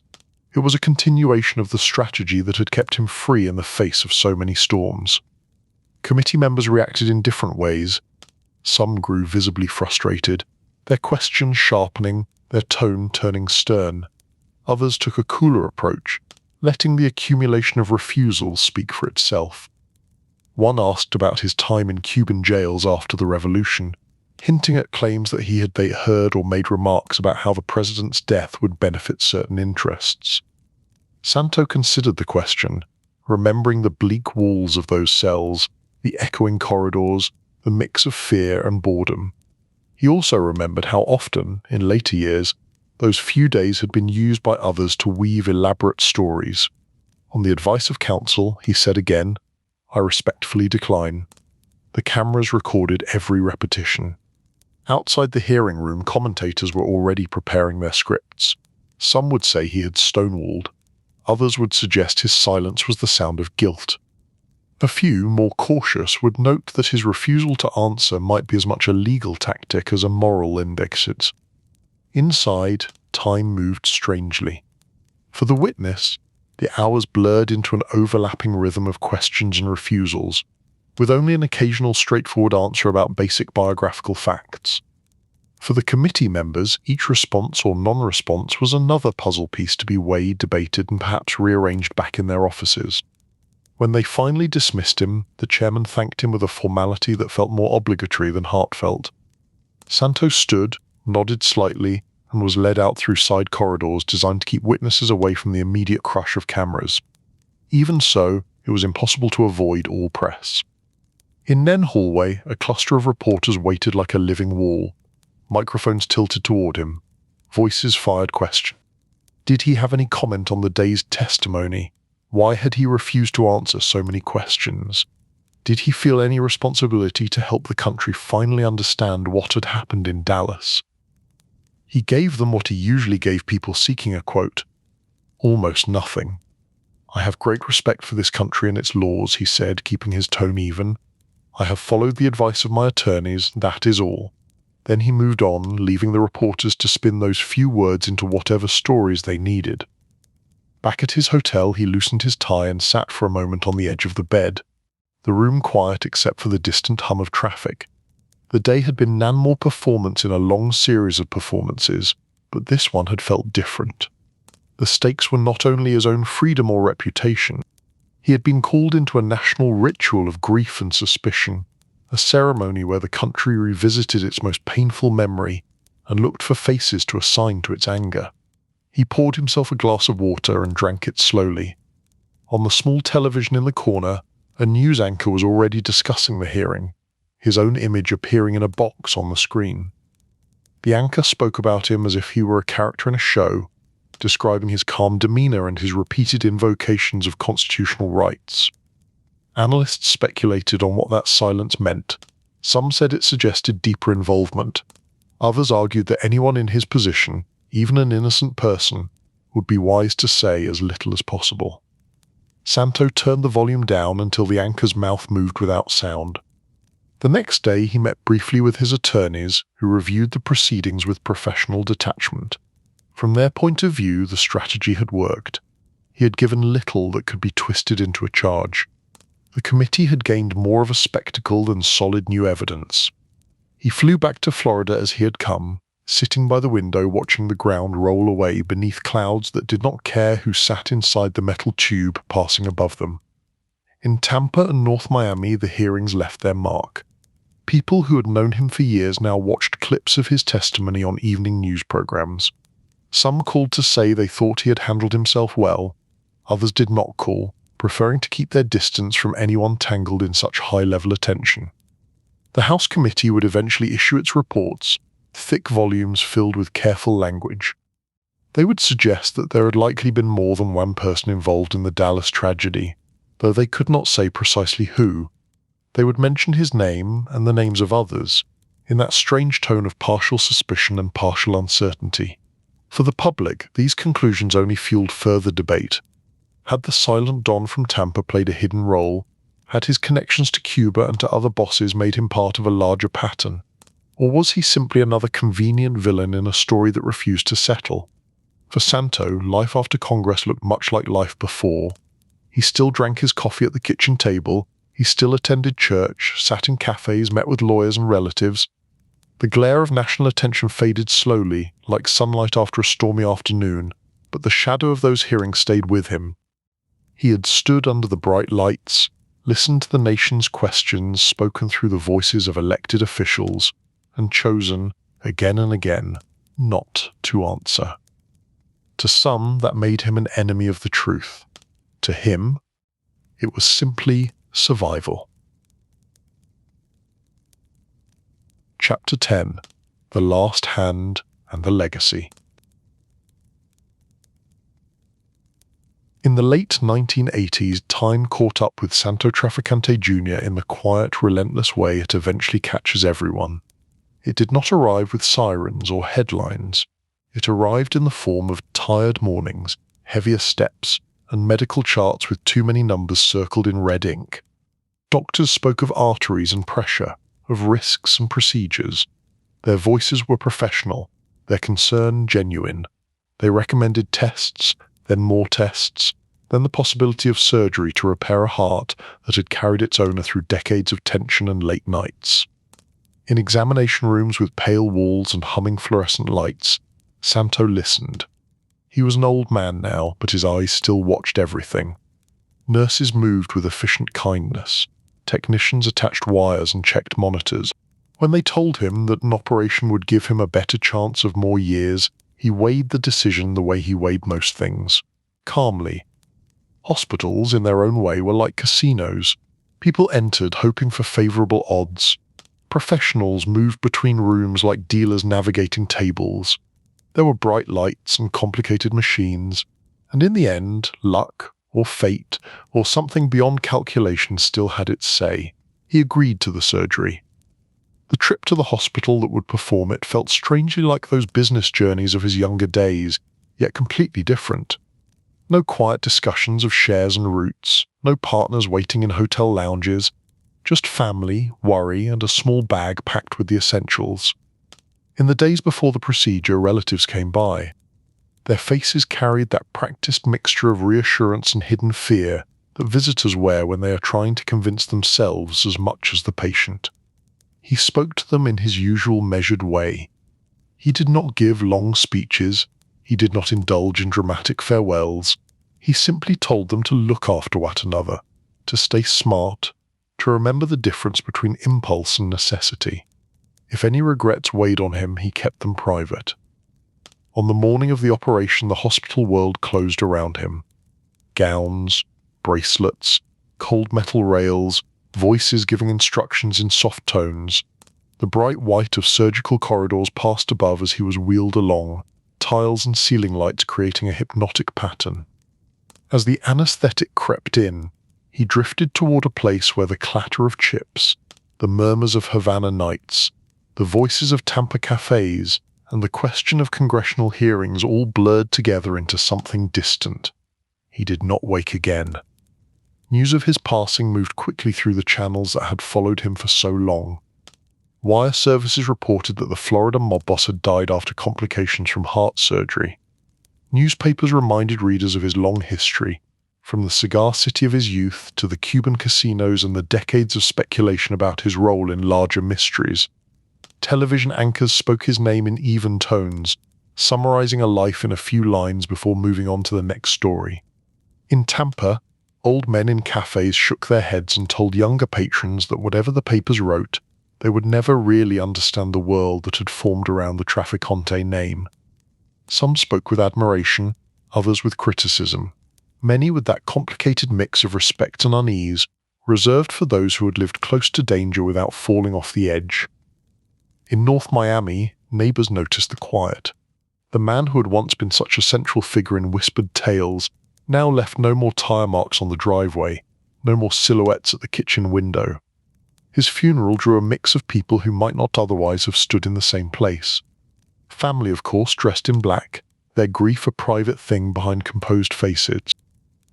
It was a continuation of the strategy that had kept him free in the face of so many storms. Committee members reacted in different ways. Some grew visibly frustrated, their questions sharpening, their tone turning stern. Others took a cooler approach, letting the accumulation of refusals speak for itself. One asked about his time in Cuban jails after the revolution, hinting at claims that they heard or made remarks about how the president's death would benefit certain interests. Santo considered the question, remembering the bleak walls of those cells, the echoing corridors, the mix of fear and boredom. He also remembered how often, in later years, those few days had been used by others to weave elaborate stories. On the advice of counsel, he said again, I respectfully decline. The cameras recorded every repetition. Outside the hearing room, commentators were already preparing their scripts. Some would say he had stonewalled. Others would suggest his silence was the sound of guilt. A few, more cautious, would note that his refusal to answer might be as much a legal tactic as a moral index. Inside, time moved strangely. For the witness, the hours blurred into an overlapping rhythm of questions and refusals, with only an occasional straightforward answer about basic biographical facts. For the committee members, each response or non-response was another puzzle piece to be weighed, debated, and perhaps rearranged back in their offices. When they finally dismissed him, the chairman thanked him with a formality that felt more obligatory than heartfelt. Santo stood, nodded slightly, and was led out through side corridors designed to keep witnesses away from the immediate crush of cameras. Even so, it was impossible to avoid all press. In Nen hallway, a cluster of reporters waited like a living wall, microphones tilted toward him, voices fired questions. Did he have any comment on the day's testimony? Why had he refused to answer so many questions? Did he feel any responsibility to help the country finally understand what had happened in Dallas? He gave them what he usually gave people seeking a quote, almost nothing. I have great respect for this country and its laws, he said, keeping his tone even. I have followed the advice of my attorneys, that is all. Then he moved on, leaving the reporters to spin those few words into whatever stories they needed. Back at his hotel, he loosened his tie and sat for a moment on the edge of the bed, the room quiet except for the distant hum of traffic. The day had been Nanmore performance in a long series of performances, but this one had felt different. The stakes were not only his own freedom or reputation. He had been called into a national ritual of grief and suspicion, a ceremony where the country revisited its most painful memory and looked for faces to assign to its anger. He poured himself a glass of water and drank it slowly. On the small television in the corner, a news anchor was already discussing the hearing, his own image appearing in a box on the screen. The anchor spoke about him as if he were a character in a show, describing his calm demeanor and his repeated invocations of constitutional rights. Analysts speculated on what that silence meant. Some said it suggested deeper involvement. Others argued that anyone in his position, even an innocent person, would be wise to say as little as possible. Santo turned the volume down until the anchor's mouth moved without sound. The next day he met briefly with his attorneys, who reviewed the proceedings with professional detachment. From their point of view, the strategy had worked. He had given little that could be twisted into a charge. The committee had gained more of a spectacle than solid new evidence. He flew back to Florida as he had come, sitting by the window watching the ground roll away beneath clouds that did not care who sat inside the metal tube passing above them. In Tampa and North Miami, the hearings left their mark. People who had known him for years now watched clips of his testimony on evening news programs. Some called to say they thought he had handled himself well. Others did not call, preferring to keep their distance from anyone tangled in such high-level attention. The House Committee would eventually issue its reports, thick volumes filled with careful language. They would suggest that there had likely been more than one person involved in the Dallas tragedy, though they could not say precisely who. They would mention his name and the names of others, in that strange tone of partial suspicion and partial uncertainty. For the public, these conclusions only fueled further debate. Had the silent Don from Tampa played a hidden role? Had his connections to Cuba and to other bosses made him part of a larger pattern? Or was he simply another convenient villain in a story that refused to settle? For Santo, life after Congress looked much like life before. He still drank his coffee at the kitchen table. He still attended church, sat in cafes, met with lawyers and relatives. The glare of national attention faded slowly, like sunlight after a stormy afternoon, but the shadow of those hearings stayed with him. He had stood under the bright lights, listened to the nation's questions spoken through the voices of elected officials, and chosen, again and again, not to answer. To some, that made him an enemy of the truth. To him, it was simply survival. Chapter 10. The Last Hand and the Legacy. In the late 1980s, time caught up with Santo Trafficante Junior in the quiet, relentless way it eventually catches everyone. It did not arrive with sirens or headlines. It arrived in the form of tired mornings, heavier steps, and medical charts with too many numbers circled in red ink. Doctors spoke of arteries and pressure, of risks and procedures. Their voices were professional, their concern genuine. They recommended tests, then more tests, then the possibility of surgery to repair a heart that had carried its owner through decades of tension and late nights. In examination rooms with pale walls and humming fluorescent lights, Santo listened. He was an old man now, but his eyes still watched everything. Nurses moved with efficient kindness. Technicians attached wires and checked monitors. When they told him that an operation would give him a better chance of more years, he weighed the decision the way he weighed most things, calmly. Hospitals, in their own way, were like casinos. People entered hoping for favorable odds. Professionals moved between rooms like dealers navigating tables. There were bright lights and complicated machines, and in the end, luck, or fate, or something beyond calculation still had its say. He agreed to the surgery. The trip to the hospital that would perform it felt strangely like those business journeys of his younger days, yet completely different. No quiet discussions of shares and routes, no partners waiting in hotel lounges, just family, worry, and a small bag packed with the essentials. In the days before the procedure, relatives came by. Their faces carried that practiced mixture of reassurance and hidden fear that visitors wear when they are trying to convince themselves as much as the patient. He spoke to them in his usual measured way. He did not give long speeches. He did not indulge in dramatic farewells. He simply told them to look after one another, to stay smart, to remember the difference between impulse and necessity. If any regrets weighed on him, he kept them private. On the morning of the operation, the hospital world closed around him. Gowns, bracelets, cold metal rails, voices giving instructions in soft tones. The bright white of surgical corridors passed above as he was wheeled along, tiles and ceiling lights creating a hypnotic pattern. As the anesthetic crept in, he drifted toward a place where the clatter of chips, the murmurs of Havana nights, the voices of Tampa cafes, and the question of congressional hearings all blurred together into something distant. He did not wake again. News of his passing moved quickly through the channels that had followed him for so long. Wire services reported that the Florida mob boss had died after complications from heart surgery. Newspapers reminded readers of his long history, from the cigar city of his youth to the Cuban casinos and the decades of speculation about his role in larger mysteries. Television anchors spoke his name in even tones, summarizing a life in a few lines before moving on to the next story. In Tampa, old men in cafes shook their heads and told younger patrons that whatever the papers wrote, they would never really understand the world that had formed around the Trafficante name. Some spoke with admiration, others with criticism, many with that complicated mix of respect and unease, reserved for those who had lived close to danger without falling off the edge. In North Miami, neighbors noticed the quiet. The man who had once been such a central figure in whispered tales now left no more tire marks on the driveway, no more silhouettes at the kitchen window. His funeral drew a mix of people who might not otherwise have stood in the same place. Family, of course, dressed in black, their grief a private thing behind composed faces.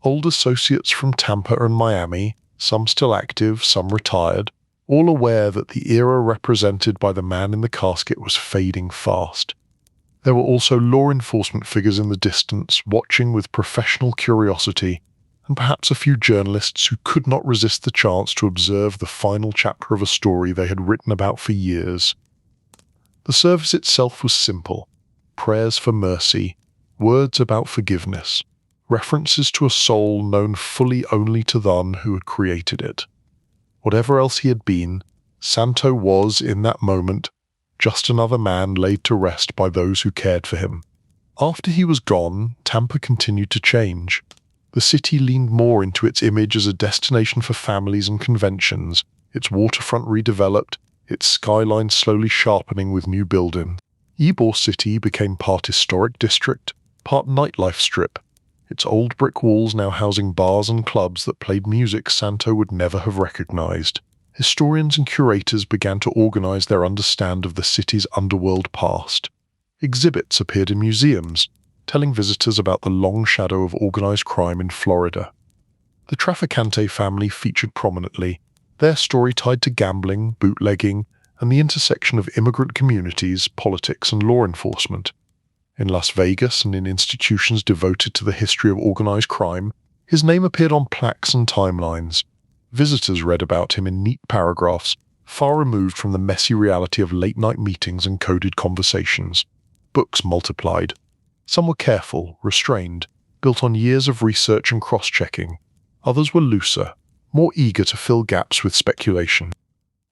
Old associates from Tampa and Miami, some still active, some retired, all aware that the era represented by the man in the casket was fading fast. There were also law enforcement figures in the distance, watching with professional curiosity, and perhaps a few journalists who could not resist the chance to observe the final chapter of a story they had written about for years. The service itself was simple: prayers for mercy, words about forgiveness, references to a soul known fully only to the one who had created it. Whatever else he had been, Santo was, in that moment, just another man laid to rest by those who cared for him. After he was gone, Tampa continued to change. The city leaned more into its image as a destination for families and conventions, its waterfront redeveloped, its skyline slowly sharpening with new buildings. Ybor City became part historic district, part nightlife strip, its old brick walls now housing bars and clubs that played music Santo would never have recognized. Historians and curators began to organize their understanding of the city's underworld past. Exhibits appeared in museums, telling visitors about the long shadow of organized crime in Florida. The Trafficante family featured prominently, their story tied to gambling, bootlegging, and the intersection of immigrant communities, politics, and law enforcement. In Las Vegas and in institutions devoted to the history of organized crime, his name appeared on plaques and timelines. Visitors read about him in neat paragraphs, far removed from the messy reality of late-night meetings and coded conversations. Books multiplied. Some were careful, restrained, built on years of research and cross-checking. Others were looser, more eager to fill gaps with speculation.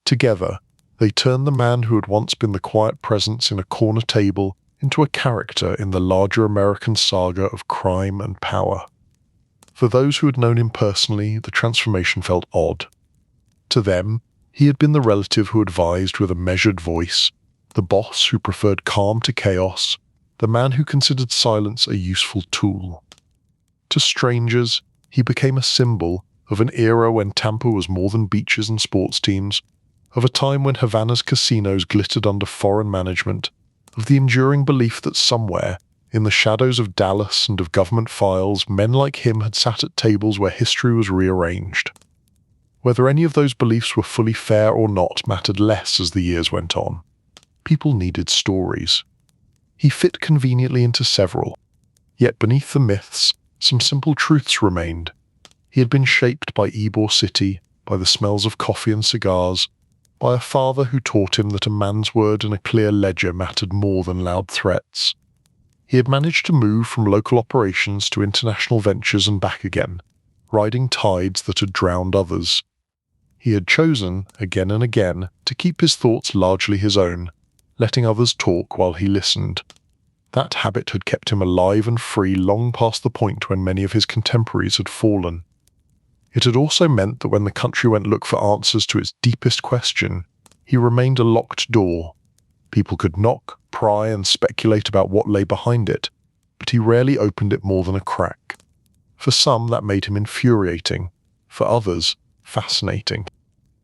Together, they turned the man who had once been the quiet presence in a corner table into a character in the larger American saga of crime and power. For those who had known him personally, the transformation felt odd. To them, he had been the relative who advised with a measured voice, the boss who preferred calm to chaos, the man who considered silence a useful tool. To strangers, he became a symbol of an era when Tampa was more than beaches and sports teams, of a time when Havana's casinos glittered under foreign management, of the enduring belief that somewhere, in the shadows of Dallas and of government files, men like him had sat at tables where history was rearranged. Whether any of those beliefs were fully fair or not mattered less as the years went on. People needed stories. He fit conveniently into several. Yet beneath the myths, some simple truths remained. He had been shaped by Ybor City, by the smells of coffee and cigars, by a father who taught him that a man's word and a clear ledger mattered more than loud threats. He had managed to move from local operations to international ventures and back again, riding tides that had drowned others. He had chosen, again and again, to keep his thoughts largely his own, letting others talk while he listened. That habit had kept him alive and free long past the point when many of his contemporaries had fallen. It had also meant that when the country went look for answers to its deepest question, he remained a locked door. People could knock, pry, and speculate about what lay behind it, but he rarely opened it more than a crack. For some, that made him infuriating. For others, fascinating.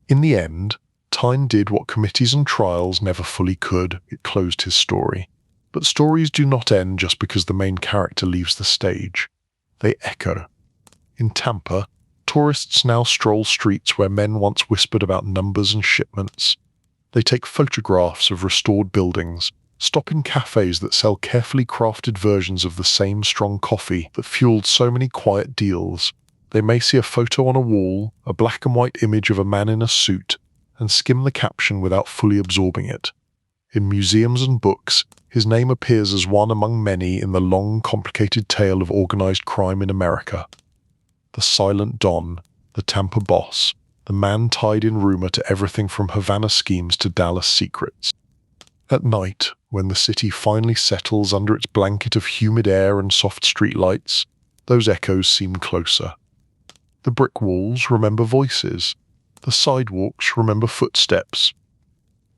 In the end, Tyne did what committees and trials never fully could. It closed his story. But stories do not end just because the main character leaves the stage. They echo. In Tampa, tourists now stroll streets where men once whispered about numbers and shipments. They take photographs of restored buildings, stop in cafes that sell carefully crafted versions of the same strong coffee that fueled so many quiet deals. They may see a photo on a wall, a black and white image of a man in a suit, and skim the caption without fully absorbing it. In museums and books, his name appears as one among many in the long, complicated tale of organized crime in America. The silent Don, the Tampa boss, the man tied in rumor to everything from Havana schemes to Dallas secrets. At night, when the city finally settles under its blanket of humid air and soft streetlights, those echoes seem closer. The brick walls remember voices. The sidewalks remember footsteps.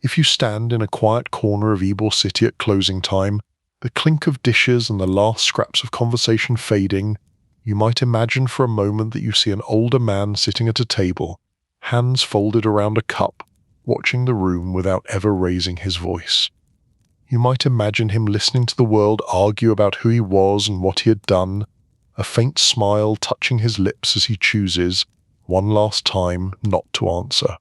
If you stand in a quiet corner of Ybor City at closing time, the clink of dishes and the last scraps of conversation fading, you might imagine for a moment that you see an older man sitting at a table, hands folded around a cup, watching the room without ever raising his voice. You might imagine him listening to the world argue about who he was and what he had done, a faint smile touching his lips as he chooses, one last time, not to answer.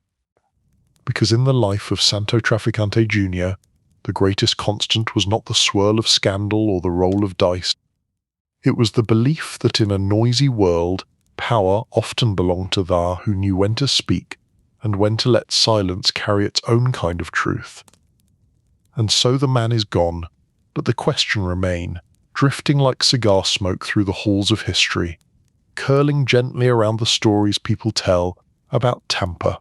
Because in the life of Santo Trafficante Junior, the greatest constant was not the swirl of scandal or the roll of dice. It was the belief that in a noisy world, power often belonged to those who knew when to speak and when to let silence carry its own kind of truth. And so the man is gone, but the question remains, drifting like cigar smoke through the halls of history, curling gently around the stories people tell about Tampa,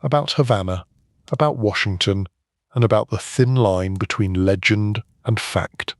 about Havana, about Washington, and about the thin line between legend and fact.